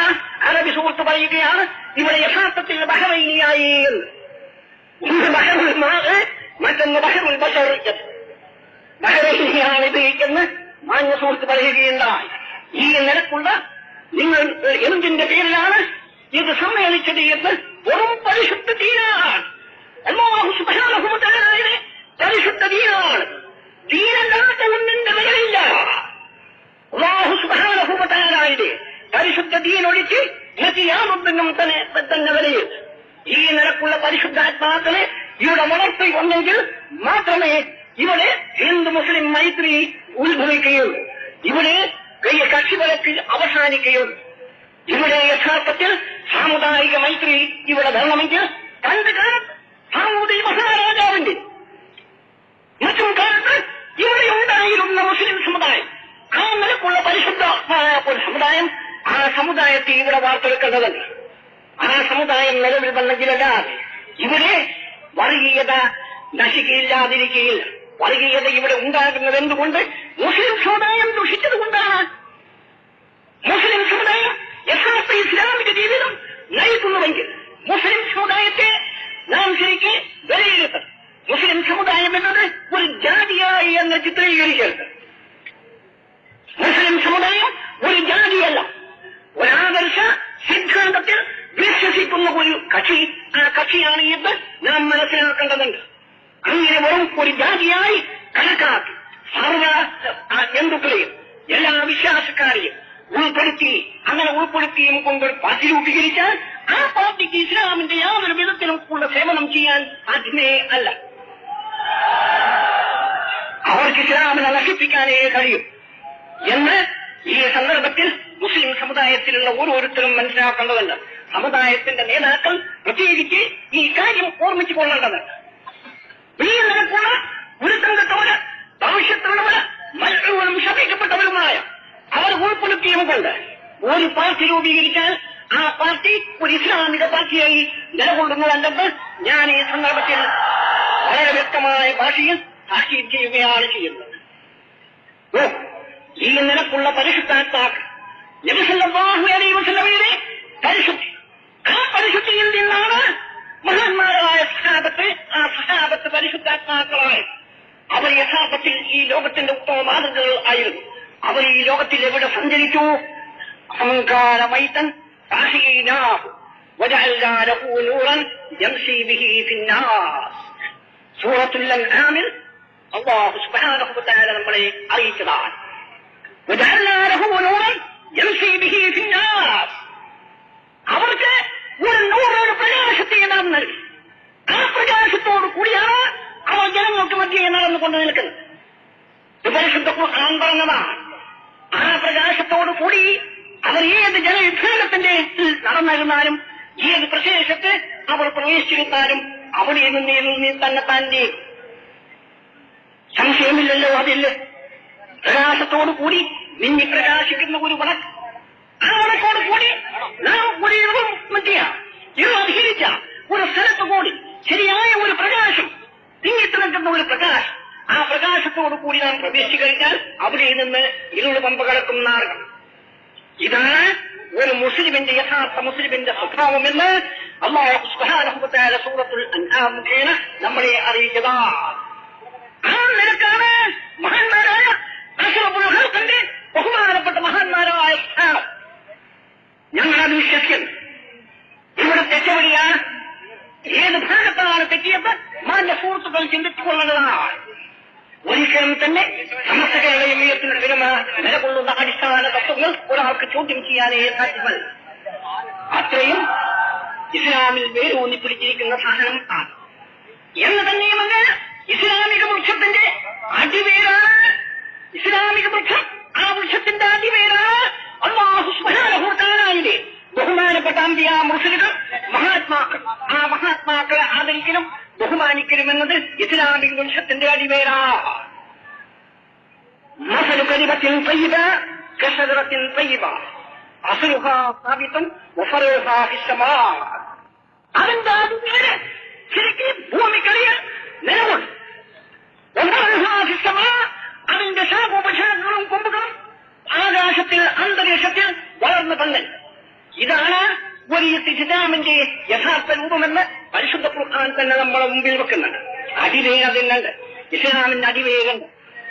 അറബി സുഹൃത്ത് പറയുകയാണ്, ഇവിടെ യഥാർത്ഥത്തിൽ ബഹറൈനിയായി എന്ന്. ഒന്ന് ബഹറുൽ മാഅ്, മറ്റൊന്ന് ബഹറുൽ ബശർ. ബഹറൈനിയാണിത് എന്ന് മാന്യ സുഹൃത്ത് പറയുകയുണ്ടായി. ഈ നിലക്കുള്ള നിങ്ങൾ എന്തിന്റെ പേരിലാണ് ഇത് സമ്മേളിച്ചത് എന്ന് വെറും പരിശുദ്ധ ദീനാണ്. അല്ലാഹു സുബ്ഹാനഹു വ തആലയുടെ പരിശുദ്ധ ദീനാണ്. ദീനല്ലാത്ത ഒന്നിന്റെ വിലയില്ല. അല്ലാഹു സുബ്ഹാനഹു വ തആലയുടെ പരിശുദ്ധ ദീനൊഴിച്ച് മറ്റ് യാതൊന്നിനും തന്നെ വിലയിൽ. ഈ നിലക്കുള്ള പരിശുദ്ധാത്മാക്കളെ ഇവിടെ വളർത്തി വന്നെങ്കിൽ മാത്രമേ ഇവിടെ ഹിന്ദു മുസ്ലിം മൈത്രി ഉത്ഭവിക്കുകയുള്ളൂ, ഇവിടെ കക്ഷിവഴക്ക് അവസാനിക്കുകയുള്ളൂ. ഇവിടെ യഥാർത്ഥത്തിൽ സാമുദായിക മൈത്രി ഇവിടെ വരണമെങ്കിൽ പണ്ട് കാലത്ത് സാമൂതി മഹാരാജാവിന്റെ മറ്റും കാലത്ത് ഇവിടെ ഉണ്ടായിരുന്ന മുസ്ലിം സമുദായം, ആ നിലക്കുള്ള പരിശുദ്ധമായ ഒരു സമുദായം, ആ സമുദായത്തെ ഇവിടെ വാർത്തെടുക്കേണ്ടതുണ്ട്. ആ സമുദായം നിലവിൽ വന്നെങ്കിലല്ലാതെ ഇവിടെ വർഗീയത നശിക്കയില്ലാതിരിക്കുകയില്ല. വർഗീയത ഇവിടെ ഉണ്ടാകുന്നത് എന്തുകൊണ്ട്? മുസ്ലിം സമുദായം ദുഷിച്ചതുകൊണ്ടാണ്. മുസ്ലിം സമുദായം യഥാർത്ഥ ഇസ്ലാമിക ജീവിതം നയിക്കുന്നുവെങ്കിൽ മുസ്ലിം സമുദായത്തെ നാം ശരിക്ക് വിലയിരുത്തണം. മുസ്ലിം സമുദായം എന്നത് ഒരു ജാതിയായി എന്ന് ചിത്രീകരിക്കരുത്. മുസ്ലിം സമുദായം ഒരു ജാതിയല്ല, ഒരാദർശ സിദ്ധാന്തത്തിൽ വിശ്വസിക്കുന്ന ഒരു കക്ഷി. ആ കക്ഷിയാണ് എന്ന് നാം മനസ്സിലാക്കേണ്ടതുണ്ട്. അങ്ങനെ വെറും ഒരു ജാതിയായി കണക്കാക്കി സർവ ജന്തുക്കളെയും എല്ലാ വിശ്വാസക്കാരെയും ഉൾപ്പെടുത്തി അങ്ങനെ ഉൾപ്പെടുത്തിയും കൊണ്ട് പാർട്ടി രൂപീകരിച്ചാൽ ആ പാർട്ടിക്ക് ഇസ്ലാമിന്റെ യാതൊരു വിധത്തിലും ഉള്ള സേവനം ചെയ്യാൻ സാധ്യമേ അല്ല. അവർക്ക് ഇസ്ലാമിനെ നശിപ്പിക്കാനേ കഴിയും എന്ന് ഈ സന്ദർഭത്തിൽ മുസ്ലിം സമുദായത്തിലുള്ള ഓരോരുത്തരും മനസ്സിലാക്കേണ്ടതുണ്ട്. സമുദായത്തിന്റെ നേതാക്കൾ പ്രത്യേകിച്ച് ഈ കാര്യം ഓർമ്മിച്ചു കൊള്ളേണ്ടതുണ്ട്. ഈ നിലക്കുള്ള ഒരു സംഘത്തോട് ഭവിഷ്യത്തുള്ളവര് മത്സരവും ശപിക്കപ്പെട്ടവരുമായ അവർ ഉൾപ്പെടുത്തിയും കൊണ്ട് ഒരു പാർട്ടി രൂപീകരിച്ചാൽ ആ പാർട്ടി ഒരു ഇസ്ലാമിക പാർട്ടിയായി നിലകൊള്ളുന്നതല്ലെന്ന് ഞാൻ ഈ സന്ദർഭത്തിൽ വളരെ വ്യക്തമായ ഭാഷയിൽ താക്കീത് ചെയ്യുകയാണ് ചെയ്യുന്നത്. ഈ നിലക്കുള്ള പരിശുദ്ധാത്മാക്കൾ നബി സല്ലല്ലാഹു അലൈഹി വസല്ലമയുടെ പരിശുദ്ധി, ആ പരിശുദ്ധിയിൽ നിന്നാണ് മഹാന്മാരായ സഹാബത്ത്, ആ സഹാബത്ത് പരിശുദ്ധാത്മാക്കളായി. അവർ യഥാർത്ഥത്തിൽ ഈ ലോകത്തിന്റെ ഉത്തമ മാതൃകകൾ ആയിരുന്നു. അവർ ഈ ലോകത്തിൽ എവിടെ സഞ്ചരിച്ചു? അഹങ്കാരമൈതൻ وجعلنا له نورا يمشي به في الناس. സൂറത്തുൽ അൻആമിൽ അല്ലാഹു സുബ്ഹാനഹു വ തആല നമ്മളെ അറിയിച്ചതാണ്. وجعلنا له نورا يمشي به في الناس. അവർക്ക് ഒരു നൂറൊരു പ്രകാശത്തെ നാം നൽകി. ആ പ്രകാശത്തോടു കൂടിയാണ് അവർ ജനങ്ങൾക്ക് മധ്യേ നടന്നുകൊണ്ട് നിൽക്കുന്നത്. പരിശുദ്ധ ഖുർആൻ പറഞ്ഞതാണ്, ആ പ്രകാശത്തോടു കൂടി അവർ ഏത് ജനവിഭാഗത്തിന്റെ നടന്നിരുന്നാലും ഏത് പ്രദേശത്ത് അവർ പ്രവേശിച്ചിരുന്നാലും അവിടെ നിന്ന് തന്നെ തന്നെ സംശയമില്ലല്ലോ. അതില്ല, പ്രകാശത്തോടു കൂടി മിന്നി പ്രകാശിക്കുന്ന ഒരു വിളക്ക്, ആ വിളക്കോട് കൂടി നാം ഒരു അധികരിച്ച ഒരു സ്ഥലത്ത് കൂടി ശരിയായ ഒരു പ്രകാശം തിങ്ങിത്തിളക്കുന്ന ഒരു പ്രകാശം, ആ പ്രകാശത്തോടു കൂടി നാം പ്രവേശിച്ചു കഴിഞ്ഞാൽ അവിടെ നിന്ന് ഇരുൾ പമ്പ കിടക്കുന്ന മാർഗം. ഇതാണ് ഒരു മുസ്ലിമിന്റെ യഥാർത്ഥ മുസ്ലിമിന്റെ സ്വഭാവമെന്ന് അല്ലാഹു സുബ്ഹാനഹു വ തആല സൂറത്തുൽ അൻആം മുഖേന നമ്മളെ അറിയിച്ചതാണ്. ആ നിലക്കാണ് മഹാന്മാരായ അഷ്റഫുൽ ഖൽഖിന്റെ ബഹുമാനപ്പെട്ട മഹാന്മാരായ ഞങ്ങളത് വിശ്വസിക്കുന്നു. ഇവിടെ തെറ്റുവഴിയാണ്, ഏത് ഭാഗത്താണ് തെറ്റിയത് മാന്റെ സുഹൃത്തുക്കൾ ചിന്തിച്ചുകൊള്ളേണ്ടതാണ്. ഒരിക്കലും തന്നെ സമസ്ത കേരള ജമിയത്തുൽ ഉലമ നിലകൊള്ളുന്ന അടിസ്ഥാന തത്വങ്ങൾ ഒരാൾക്ക് ചോദ്യം ചെയ്യാനേ സാധ്യമല്ല. അത്രയും ഇസ്ലാമിൽ വേരൂന്നി പിടിച്ചിരിക്കുന്ന സാധനം ആണ് എന്ന് തന്നെയുമല്ല, ഇസ്ലാമിക വൃക്ഷത്തിന്റെ അടിവേരാണ്. ഇസ്ലാമിക വൃക്ഷം, ആ വൃക്ഷത്തിന്റെ അടിവേരാണ് അല്ലാഹു സുബ്ഹാനഹു വ തആലയുടെ ബഹുമാനപ്പെട്ട അംബിയാ മുർസലുകൾ, മഹാത്മാക്കൾ. ആ മഹാത്മാക്കളെ ആദരിക്കലും ബഹുമാനിക്കലുമെന്നത് ഇസ്ലാമിക വംശത്തിന്റെ അടിവേരാണ്. മസലു കലിമത്തിൻ തയ്യിബ കശജറത്തിൻ തയ്യിബ അസ്ലുഹാ സാബിതുൻ വഫറുഹാ ഫിസ്സമാ. അതിന്റെ അടിവേര് ശരിക്കും ഭൂമിക്കടിയിൽ നിലകൊള്ളും. വഫറുഹാ ഫിസ്സമാ, അതിന്റെ ശാഖോപശാഖകളും കൊമ്പുകളും ആകാശത്തിൽ അന്തരീക്ഷത്തിൽ വളർന്നു പന്തൽ. ഇതാണ് ഒരു ഇസ്ലാമിന്റെ യഥാർത്ഥ രൂപമെന്ന് പരിശുദ്ധ ഖുർആൻ തന്നെ നമ്മളെ മുമ്പിൽ വെക്കുന്നുണ്ട്. അടിവേര് അതിനുണ്ട്, ഇസ്ലാമിന്റെ അടിവേരുണ്ട്.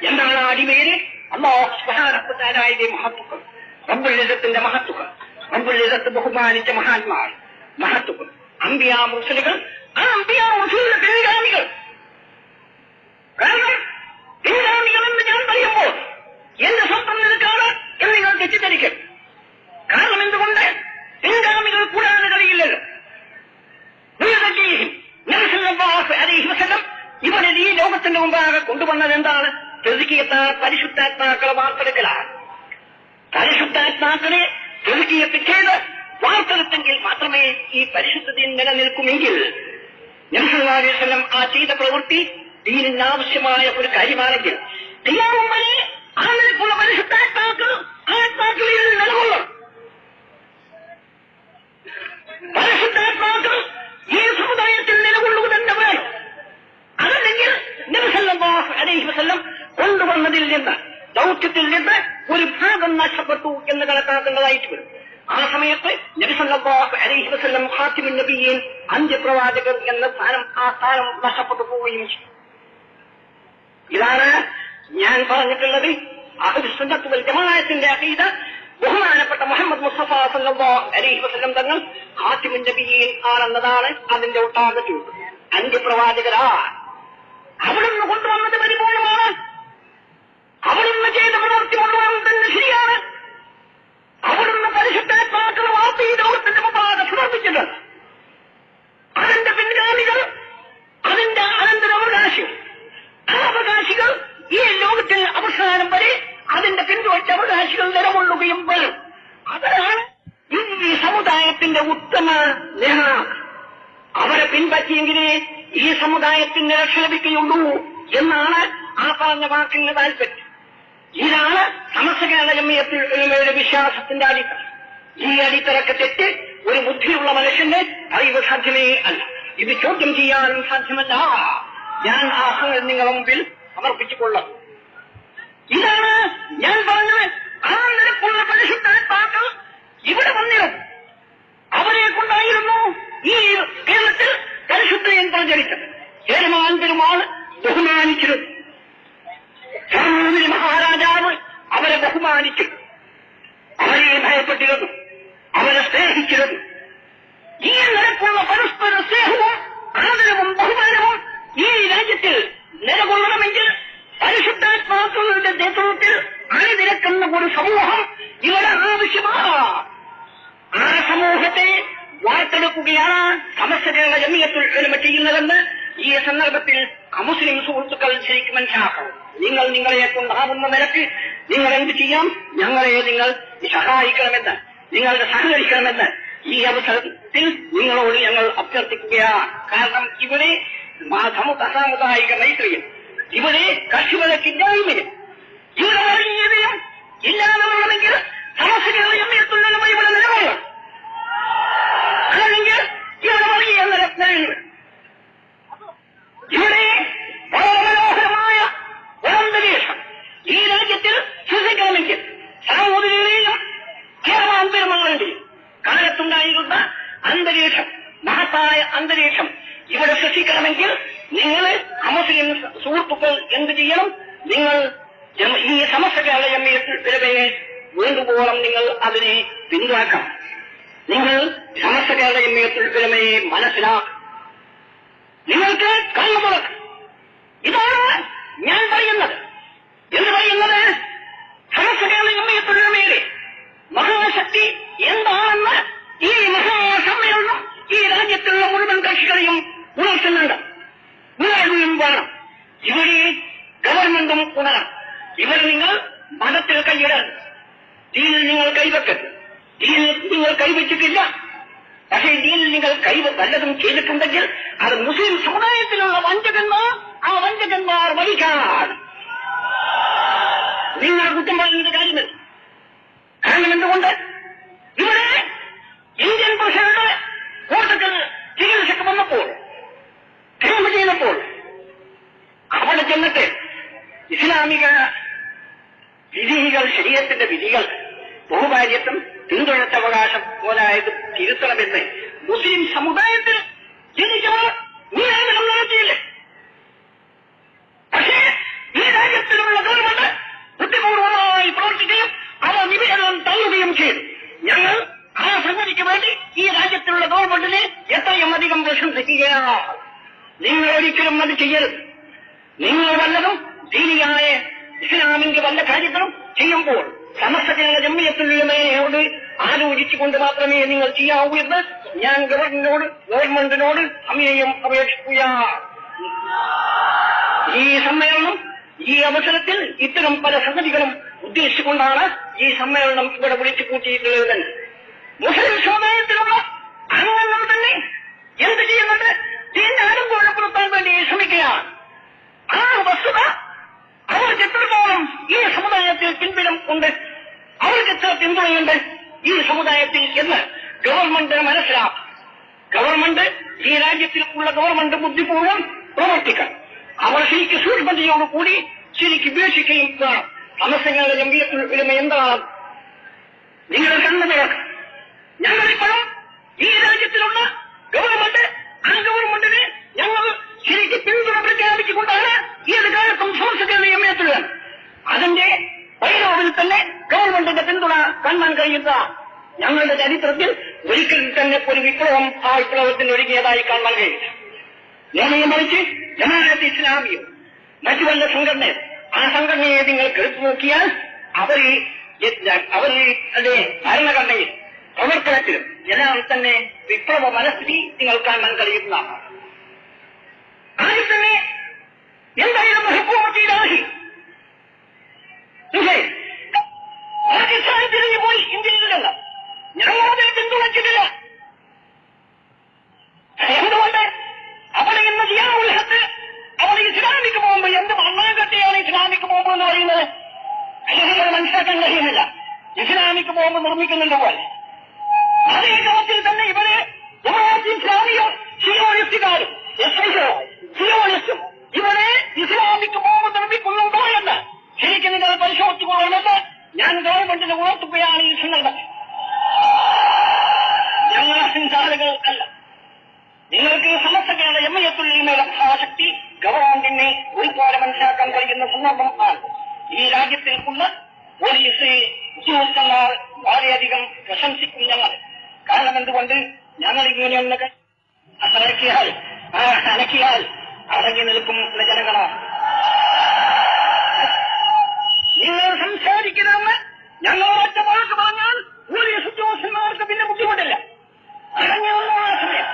എന്താണ് ആ അടിവേര്? അല്ലാഹു സുബ്ഹാനഹു വ തആലയുടെ മഹത്വം, റബ്ബുൽ ഇസ്സത്തിന്റെ മഹത്വം, റബ്ബുൽ ഇസ്സത്ത് ബഹുമാനിച്ച മഹാന്മാർ, മഹത്വം, അംബിയാ മുർസലുകൾ. ആ അംബിയാ മുർസലുകളുടെ പിൻഗാമികൾ. കാരണം പിൻഗാമികൾ എന്ന് ഞാൻ പറയുമ്പോൾ എന്റെ സ്വന്തം നിൽക്കാണ് എന്ന് നിങ്ങൾ തെറ്റിദ്ധരിക്കും. കാരണം എന്തുകൊണ്ട്? പിൻഗാമികൾ കൂടാതെ കഴിയില്ലല്ലോ. ഇവിടെ ഈ ലോകത്തിന്റെ മുമ്പാകെ കൊണ്ടുവന്നത് എന്താണ്? പരിശുദ്ധാത്മാക്കളെ വാർത്തെടുക്കലാണ്. പരിശുദ്ധാത്മാക്കളെ തെറുക്കിയത്ത് ചെയ്ത് വാർത്തെടുത്തെങ്കിൽ മാത്രമേ ഈ പരിശുദ്ധതയിൽ നിലനിൽക്കുമെങ്കിൽ നബി സല്ലല്ലാഹു അലൈഹി വസല്ലം ആ ചെയ്ത പ്രവൃത്തി ദീനിന് ആവശ്യമായ ഒരു കാര്യമാണെങ്കിൽ ഖിയാമം വരെ ആ നിലക്കുള്ള പരിശുദ്ധാത്മാക്കൾ ആത്മാക്കളിൽ നിലകൊള്ളും. പരിശുദ്ധാത്മാക്കൾ ഈ സമുദായത്തിൽ നിലകൊള്ളുക തന്നെ വേണം. അതല്ലെങ്കിൽ നബി സല്ലല്ലാഹു അലൈഹി വസല്ലം കൊണ്ടുവന്നതിൽ നിന്ന്, ദൗത്യത്തിൽ നിന്ന് ഒരു ഭാഗം നഷ്ടപ്പെട്ടു എന്ന് കണക്കാക്കേണ്ടതായിട്ട് വരും. ആ സമയത്ത് നബി സല്ലല്ലാഹു അലൈഹി വസല്ലം ഖാതിമുൻ നബിയീൻ, അന്ത്യപ്രവാചകർ എന്ന സ്ഥാനം, ആ സ്ഥാനം നഷ്ടപ്പെട്ടു പോവുകയും ചെയ്തു. ഇതാണ് ഞാൻ പറഞ്ഞിട്ടുള്ളത്. അഹ്ലുസ് സുന്നത്ത് വൽ ജമാഅത്തിന്റെ അഖീദ. ബഹുമാനപ്പെട്ട മുഹമ്മദ് മുസ്തഫ സല്ലല്ലാഹു അലൈഹി വസല്ലം തങ്ങൾ ഖാതിമുൻ നബിയീൻ ആണെന്നതാണ് അതിന്റെ ഒട്ടാകെ. അന്ത്യപ്രവാചകരാ, അവിടുന്ന് കൊണ്ടുവന്നത് പരിപൂർണമാണ്. അവിടുന്ന് ചെയ്ത പ്രവൃത്തി മുഴുവൻ തന്നെ ശരിയാണ്. അവിടുന്ന് പരിശുദ്ധാത്മാക്കളെ വാർത്ത ഈ ലോകത്തിന്റെ മുമ്പാകെ സമർപ്പിച്ചിട്ടുണ്ട്. അതിന്റെ പിൻഗാമികൾ, അതിന്റെ അനന്തരാവകാശികൾ, ആ അവകാശികൾ ഈ ലോകത്തിൽ അവസാനം വരെ അതിന്റെ പിന്തുടച്ച അവകാശികൾ നിലകൊള്ളുകയും വരും. അതാണ് ഈ സമുദായത്തിന്റെ ഉത്തമ നേതാക്കൾ. അവരെ പിൻപറ്റിയെങ്കിലേ ഈ സമുദായത്തിന് രക്ഷ ലഭിക്കുകയുള്ളൂ എന്നാണ് ആ പറഞ്ഞ വാക്കിന് താല്പര്യം. ഇതാണ് സമസ്ത കേരള ജമിയത്തുൽ ഉലമയുടെ വിശ്വാസത്തിന്റെ അടിത്തറ. ഈ അടിത്തറക്ക് തെറ്റ് ഒരു ബുദ്ധിയുള്ള മനുഷ്യന് അറിവ് സാധ്യമേ അല്ല. ഇത് ചോദ്യം ചെയ്യാനും സാധ്യമല്ല. ഞാൻ ആ നിങ്ങളുടെ മുമ്പിൽ സമർപ്പിച്ചുകൊള്ളാം. ഇതാണ് ഞാൻ പറഞ്ഞത്. ആ നിലക്കുള്ള പരിശുദ്ധാത്മാക്കൾ ഇവിടെ വന്നിരുന്നു. അവരെ കൊണ്ടായിരുന്നു ഈ കേരളത്തിൽ പരിശുദ്ധയും പ്രചരിച്ചത്. ചേരമാൻ പെരുമാൾ ബഹുമാനിച്ചിരുന്നു. മഹാരാജാവ് അവരെ ബഹുമാനിച്ചു, അവരെ ഭയപ്പെട്ടിരുന്നു, അവരെ സ്നേഹിച്ചിരുന്നു. ഈ നിരക്കുള്ള പരസ്പര സ്നേഹവും ആദരവും ബഹുമാനവും ഈ രാജ്യത്തിൽ നിലകൊള്ളണമെങ്കിൽ പരിശുദ്ധാത്മാക്കളുടെ നേതൃത്വത്തിൽ അണിനിരക്കുന്ന ഒരു സമൂഹം ഇവിടെ ആവശ്യമാണ്. ആ സമൂഹത്തെ വാർത്തെടുക്കുകയാണ് സമസ്ത കേരള ജമിയത്തുൽ ഉലമ ചെയ്യുന്നതെന്ന് ഈ സന്ദർഭത്തിൽ അമുസ്ലിം സുഹൃത്തുക്കൾ ശരിക്കും മനസ്സിലാക്കണം. നിങ്ങൾ നിങ്ങളെ കൊണ്ടാവുന്ന നിരക്ക് നിങ്ങൾ എന്ത് ചെയ്യാം, ഞങ്ങളെ നിങ്ങൾ സഹായിക്കണമെന്ന്, നിങ്ങളുടെ സഹകരിക്കണമെന്ന് ഈ അവസരത്തിൽ നിങ്ങളോട് ഞങ്ങൾ അഭ്യർത്ഥിക്കുകയാണ്. കാരണം ഇവിടെ സാമുദായിക മൈത്രിയും ഇവിടെ കർഷകർക്കില്ലായ്മയും ഇവിടെ വർഗീയതയും ഇല്ലാതെ വേണമെങ്കിൽ സമസ്ത കേരള ജമിയത്തുൽ ഉലമ ഇവിടെ നിലകൊള്ളണം. അല്ലെങ്കിൽ ഇവിടെ വർഗീയ നിലനിൽക്കും. ഇവിടെ വളരെ മനോഹരമായ ഒരന്തരീക്ഷം ഈ രാജ്യത്തിൽ സൃഷ്ടിക്കണമെങ്കിൽ സാമൂഹികതയും കേരളാന്തരങ്ങളുടെയും കാലത്തുണ്ടായിരുന്ന അന്തരീക്ഷം, മഹത്തായ അന്തരീക്ഷം ഇവിടെ സൃഷ്ടിക്കണമെങ്കിൽ നിങ്ങൾ അമുസ്ലിം സുഹൃത്തുക്കൾ എന്ത് ചെയ്യണം? നിങ്ങൾ ഈ സമസ്ത കേരള ജമിയത്തുൽ ഉലമയെ വേണ്ടുവോളം നിങ്ങൾ അതിനെ പിന്തുണക്കണം. നിങ്ങൾ സമസ്ത കേരള ജമിയത്തുൽ ഉലമയെ മനസ്സിലാക്കണം. നിങ്ങൾക്ക് കണ്ണു തുറക്കും. ഇതാണ് ഞാൻ പറയുന്നത്. എന്ന് പറയുന്നത് സമസ്ത കേരള ജമിയത്തുൽ ഉലമയുടെ മഹാശക്തി എന്താണെന്ന് ഈ മഹാസമ്മേളനം ഈ രാജ്യത്തുള്ള മുഴുവൻ കക്ഷികളെയും ഉണർത്തുന്നുണ്ട്. ഉണർവുകയും വേണം. ഇവിടെ ഗവൺമെന്റും ഉണരണം. ഇവർ നിങ്ങൾ മതത്തിൽ കൈയിടരുത്, ദീനിൽ നിങ്ങൾ കൈവെക്കരുത്. ദീനിൽ നിങ്ങൾ കൈവച്ചിട്ടില്ല. പക്ഷേ ദീനിൽ നിങ്ങൾ വല്ലതും ചെയ്തിട്ടുണ്ടെങ്കിൽ അത് മുസ്ലിം സമുദായത്തിലുള്ള വഞ്ചകന്മാർ, ആ വഞ്ചകന്മാർ വഹിക്കാൻ നിങ്ങൾ കുറ്റം പറയുന്നത് കാര്യമില്ല. കാരണം എന്തുകൊണ്ട് ഇവിടെ ഇന്ത്യൻ പ്രസിഡന്റ് കോട്ടക്കൽ ചികിത്സക്ക് വന്നപ്പോൾ ക്യാമ്പ് ചെയ്തപ്പോൾ അവിടെ ചെന്നിട്ട് ഇസ്ലാമിക വിധികൾ, ശരീഅത്തിന്റെ വിധികൾ, ബഹുഭാര്യത്വം, പിന്തുടർച്ചവകാശം പോലായത് തിരുത്തണമെന്ന് മുസ്ലിം സമുദായത്തിൽ ജനിച്ചവർ നിയമനം നടത്തിയില്ലേ? പക്ഷേ ഈ രാജ്യത്തിലുള്ള ഗവൺമെന്റ് ബുദ്ധിപൂർവമായി പ്രവർത്തിക്കുകയും അവ നിവേദനം തള്ളുകയും ചെയ്തു. ഞങ്ങൾ ആ സംഗതിക്ക് വേണ്ടി ഈ രാജ്യത്തിലുള്ള ഗവൺമെന്റിനെ എത്രയും അധികം പ്രശംസിക്കുകയാണ്. നിങ്ങൾ ഒരിക്കലും അത് ചെയ്യരുത്. നിങ്ങൾ വല്ലതും ദീനിയായ ഇസ്ലാമിന്റെ വല്ല കാര്യങ്ങളും ചെയ്യുമ്പോൾ സമസ്ത കേരള ജമിയത്തുൽ ഉലമയോട് ആലോചിച്ചുകൊണ്ട് മാത്രമേ നിങ്ങൾ ചെയ്യാവൂ എന്ന് ഞാൻ ഗവൺമെന്റിനോട് അമേയം അപേക്ഷിക്കുകയാണ്. ഈ സമ്മേളനം ഈ അവസരത്തിൽ ഇത്തരം പല സംഗതികളും ഉദ്ദേശിച്ചുകൊണ്ടാണ് ഈ സമ്മേളനം ഇവിടെ വിളിച്ചു കൂട്ടിയിട്ടുള്ളത്. മുസ്ലിം സമുദായത്തിലുള്ള അംഗങ്ങൾ തന്നെ എന്ത് ചെയ്യുന്നുണ്ട്? ദീനിനെ ആരംഭപ്പെടുത്താൻ വേണ്ടി ശ്രമിക്കുകയാണ്. ആ വസ്തുത അവർക്ക് എത്രത്തോളം ഈ സമുദായത്തിൽ പിൻബലം ഉണ്ട്, അവർക്ക് എത്ര പിന്തുണയുണ്ട് ഈ സമുദായത്തിൽ എന്ന് ഗവൺമെന്റിന് മനസ്സിലാക്കും. ഗവൺമെന്റ് ഈ രാജ്യത്തിലുള്ള ഗവൺമെന്റ് ബുദ്ധിപൂർവ്വം പ്രവർത്തിക്കണം. അവർ ശരിക്ക് സൂക്ഷ്മതയോടുകൂടി ശരിക്ക് വീക്ഷിക്കുകയും വേണം. സമസ്ത കേരള ജമിയത്തുൽ ഉലമ എന്താണ് നിങ്ങൾ കണ്ണു തുറക്കണം. ഞങ്ങളിപ്പോഴും ഈ രാജ്യത്തിലുള്ള ഗവൺമെന്റ്, ആ ഗവൺമെന്റിന് ഞങ്ങൾ ശരിക്ക് പിന്തുണ പ്രഖ്യാപിച്ചുകൊണ്ടാണ് ഏത് കാലത്തും സമസ്ത കേരള ജമിയത്തുൽ ഉലമ അതിന്റെ പൈരോവിൽ തന്നെ ഗവൺമെന്റിന്റെ പിന്തുണ കാണാൻ കഴിയുന്ന ഞങ്ങളുടെ ചരിത്രത്തിൽ ഒരിക്കലും തന്നെ ഒരു വിപ്ലവം ആ വിപ്ലവത്തിന് ഒരുങ്ങിയതായി കാണാൻ കഴിയില്ല. നേരെ മറിച്ച് ജമാഅത്ത് ഇസ്ലാമിയും മറ്റു വല്ല സംഘടനയും, ആ സംഘടനയെ നിങ്ങൾ കേട്ടു നോക്കിയാൽ അവരുടെ ഭരണഘടനയിൽ പ്രവർത്തനത്തിലും എല്ലാം തന്നെ വിപ്ലവ മനസ്ഥിതി നിങ്ങൾ കാണാൻ കഴിയുന്നതാണ്. ആദ്യം തന്നെ എന്തായിരുന്നു ഹുക്കൂമത്തിലാഹി പാകിസ്ഥാൻ തിരിഞ്ഞു പോയി ഇന്ത്യയിലല്ല, ഞങ്ങളതിനെ പിന്തുണച്ചിട്ടില്ല. എന്തുകൊണ്ട്? അവിടെ ഇന്ന് ജിയാഉൽ ഹഖ് അവിടെ ഇസ്ലാമിക്ക് പോകുമ്പോൾ എന്ത് മണ്ണാങ്കട്ടയാണ് ഇസ്ലാമിക്ക് പോകുമ്പോൾ എന്ന് പറയുന്നത് നിങ്ങൾ മനസ്സിലാക്കാൻ കഴിയുന്നില്ല. ഇസ്ലാമിക്ക് പോകുമ്പോൾ നിർമ്മിക്കുന്നുണ്ട് പോലെ അതേ ക്രമത്തിൽ തന്നെ ഇവിടെ ജമാഅത്ത് ഇസ്ലാമിയും സിയോണിസ്റ്റുകാരും സിയോണിസ്റ്റും ഇവിടെ ഇസ്ലാമിക്ക് പോകുമ്പോൾ നിർമ്മിക്കുന്നുണ്ടോ എന്ന് ശരിക്കും നിങ്ങൾ പരിശോധിച്ചുകൊള്ളണമെന്ന് ഞാൻ ഗവൺമെന്റിനെ ഉണർത്തുകയാണ് ഈ സന്ദർഭത്തിൽ. ഞങ്ങൾ അഹിംസാലുകൾ അല്ല. നിങ്ങൾക്ക് സമസ്ത കേരള ജമിയത്തുൽ ഉലമയുടെ മഹാശക്തി ഗവൺമെന്റിനെ ഒരുപോലെ മനസ്സിലാക്കാൻ കഴിയുന്ന സന്ദർഭം ആണ്. ഈ രാജ്യത്തിൽ ഉള്ള പോലീസ് ഉദ്യോഗസ്ഥന്മാർ വളരെയധികം പ്രശംസിക്കും ഞങ്ങൾ. കാരണം എന്തുകൊണ്ട്? ഞങ്ങൾ ഇങ്ങനെയൊന്ന് അലക്കിയാൽ അടങ്ങി നിൽക്കും ജനങ്ങളോ? നിങ്ങൾ സംസാരിക്കണമെന്ന് ഞങ്ങൾ ഒറ്റ വാക്ക് പറഞ്ഞാൽ പോലീസ് ഉദ്യോഗസ്ഥന്മാർക്ക് പിന്നെ ബുദ്ധിമുട്ടില്ല. അടങ്ങിയുള്ള സമയം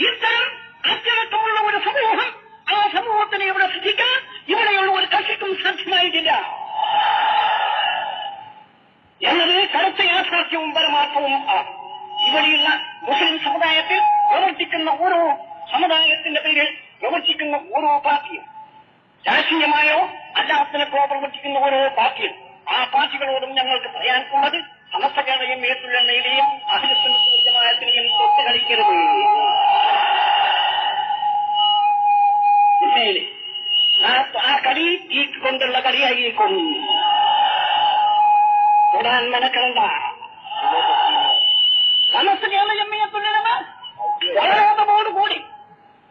ഇത്തരം അച്ചടക്കമുള്ള ഒരു സമൂഹം, ആ സമൂഹത്തിനെ ഇവിടെ സൃഷ്ടിക്കാൻ ഇവിടെയുള്ള ഒരു കക്ഷിക്കും സാധ്യമായിട്ടില്ല എന്നത് കടുത്ത യാഥാർത്ഥ്യവും പരമാർത്ഥവും ആണ്. ഇവിടെയുള്ള മുസ്ലിം സമുദായത്തിൽ പ്രവർത്തിക്കുന്ന ഓരോ സമുദായത്തിന്റെ പേരിൽ പ്രവർത്തിക്കുന്ന ഓരോ പാർട്ടിയും, രാഷ്ട്രീയമായോ അല്ലാത്തതിനോ പ്രവർത്തിക്കുന്ന ഓരോ പാർട്ടിയും, ആ പാർട്ടികളോടും ഞങ്ങൾക്ക് പറയാനുള്ളത് സമസ്ത കേരളയും മേത്തുള്ളെണ്ണയിലെയും അഖിലസുന്നത്ത് ജമാഅത്തിനെയും തൊട്ട് കളിക്കരുത്. ആ കളി ഈ കൊണ്ടുള്ള കളിയായിരിക്കും. തൊടാൻ മനക്കളണ്ട. സമസ്ത കേരള ജമിയത്തുള്ളമ വളരോധമോടുകൂടി,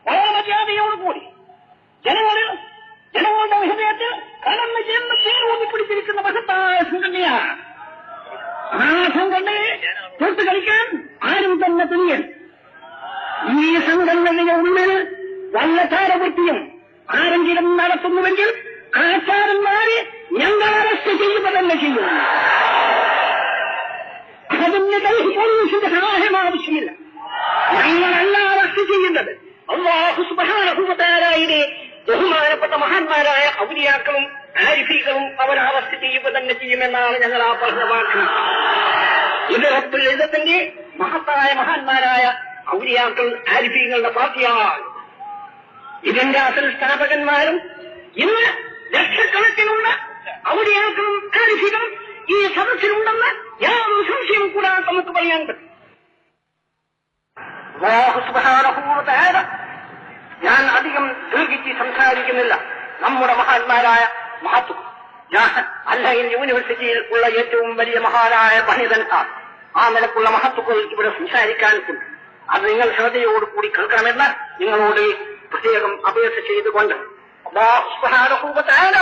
വളരെ മര്യാദയോടുകൂടി ജനങ്ങളുടെ ഹൃദയത്തിൽ കടന്നു ചെന്ന് തീരൂന്നി പിടിച്ചിരിക്കുന്ന മഹത്തായ സംഘടനയാണ്. ആ സംഘടനയെ തൊട്ട് കളിക്കാൻ ആരും തന്നെ തുനിയൻ. ഈ സംഘടനയുടെ ഉള്ളിൽ വല്ല ചാരവൃത്തിയും ആരെങ്കിലും നടത്തുന്നുവെങ്കിൽ ആചാരന്മാരെ ഞങ്ങൾ അറസ്റ്റ് ചെയ്യുക തന്നെ ചെയ്യും. അതിന് പോലീസിന്റെ സഹായം ആവശ്യമില്ല. ഞങ്ങളല്ല അറസ്റ്റ് ചെയ്യുന്നത്. അല്ലാഹു സുബ്ഹാനഹു വ തആലയുടെ ബഹുമാനപ്പെട്ട മഹാന്മാരായ ഔലിയാക്കളും ആരിഫീകളും അവർ അറസ്റ്റ് ചെയ്യുക തന്നെ ചെയ്യുമെന്നാണ് ഞങ്ങൾ ആ പറഞ്ഞ വാക്ക്. ഇത് റബ്ബുൽ ഇസ്സത്തിന്റെ മഹത്തായ മഹാന്മാരായ ഔലിയാക്കൾ ആരിഫീകളുടെ പാർട്ടിയാണ്. ഇതിന്റെ അസൽ സ്ഥാപകന്മാരും ഇന്ന് ലക്ഷക്കണക്കിനുള്ള ഔലിയാക്കളും ആരിഫീകളും ഈ സദസ്സിലുണ്ടെന്ന് യാതൊരു സംശയവും കൂടാതെ നമുക്ക് പറയാൻ പറ്റും. അല്ലാഹു സുബ്ഹാനഹു വ തആല, ഞാൻ അധികം ദീർഘിച്ച് സംസാരിക്കുന്നില്ല. നമ്മുടെ മഹാന്മാരായ മഹത്തുക്കൾ, അൽഹൈൽ യൂണിവേഴ്സിറ്റിയിൽ ഉള്ള ഏറ്റവും വലിയ മഹാനായ പണ്ഡിതന്മാർ, ആ നിലക്കുള്ള മഹത്തുക്കൾ ഇവിടെ സംസാരിക്കാനുണ്ട്. അത് നിങ്ങൾ ശ്രദ്ധയോടുകൂടി കേൾക്കണമെന്ന് നിങ്ങളോട് പ്രത്യേകം അപേക്ഷ ചെയ്തുകൊണ്ട്, അല്ലാഹു സുബ്ഹാനഹു വ തആല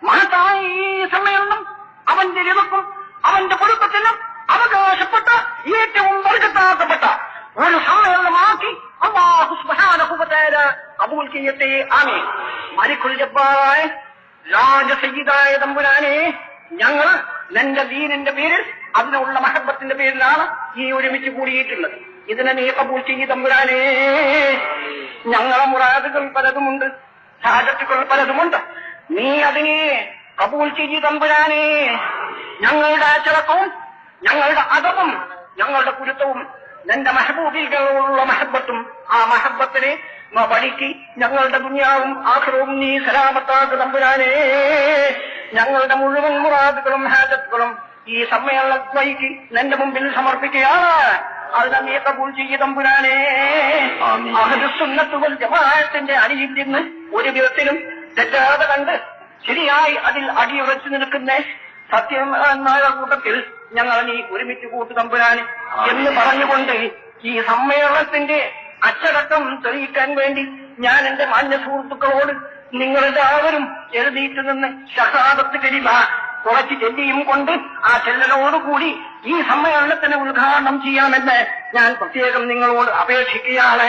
മഹത്തായ ഈ സമ്മേളനം അവന്റെ രൂപക്കും അവന്റെ പൊരുത്തത്തിനും അവകാശപ്പെട്ട ഏറ്റവും വർഗത്താക്കപ്പെട്ട ഒരു സമ്മേളനമാക്കി അല്ലാഹു സുബ്ഹാനഹു വ തആല കബൂൽ ചെയ്യട്ടെ. ആമീൻ. മലിക്കുൽ ജബ്ബാറായ രാജസയ്യിദായ തമ്പുരാനെ, ഞങ്ങൾ നിന്റെ ദീനിന്റെ പേരിൽ അതിനുള്ള മഹബത്തിന്റെ പേരിലാണ് ഈ ഒരുമിച്ച് കൂടിയിട്ടുള്ളത്. ഇതിനെ നീ കബൂൽ ചെയ്യ തമ്പുരാനെ. ഞങ്ങളെ മുറാദുകൾ പലതുമുണ്ട്, സാധത്തുകൾ പലതുമുണ്ട്. നീ അതിനെ കബൂൽ ചെയ്യ തമ്പുരാനെ. ഞങ്ങളുടെ അച്ചടക്കവും ഞങ്ങളുടെ അദബും ഞങ്ങളുടെ കുരുത്തവും നിന്റെ മെഹബൂബികളോടുള്ള മഹബത്തും, ആ മഹബത്തിനെ പഠിക്ക് ഞങ്ങളുടെ ദുനിയാവും ആഖിറവും നീ സലാമത്താക്ക് തമ്പുരാനെ. ഞങ്ങളുടെ മുഴുവൻ മുറാദുകളും ഹാജത്തുകളും ഈ സമ്മേളനത്തിലേക്ക് നിന്റെ മുമ്പിൽ സമർപ്പിക്കുകയാണ്. അതിനെ നീ കബൂൽ ചെയ്യ തമ്പുരാനെ. അഹ്ലുസുന്നത്ത് വൽ ജമാഅത്തിന്റെ അടിയിൽ നിന്ന് ഒരു വിധത്തിലും തെറ്റാതെ കണ്ട് ശരിയായി അതിൽ അടിയുറച്ചു നിൽക്കുന്ന സത്യമായ കൂട്ടത്തിൽ ഞങ്ങൾ നീ ഒരുമിച്ച് കൂട്ടു തമ്പുരാന് എന്ന് പറഞ്ഞുകൊണ്ട് ഈ സമ്മേളനത്തിന്റെ അച്ചടക്കം തെളിയിക്കാൻ വേണ്ടി ഞാൻ എന്റെ മാന്യ സുഹൃത്തുക്കളോട് നിങ്ങളെല്ലാവരും എഴുതിയിട്ട് നിന്ന് ഷഹാദത്ത് കലിമ കുറച്ച് ചെല്ലിയും കൊണ്ട് ആ ചെല്ലലോടുകൂടി ഈ സമ്മേളനത്തിന് ഉദ്ഘാടനം ചെയ്യാമെന്ന് ഞാൻ പ്രത്യേകം നിങ്ങളോട് അപേക്ഷിക്കുകയാണ്.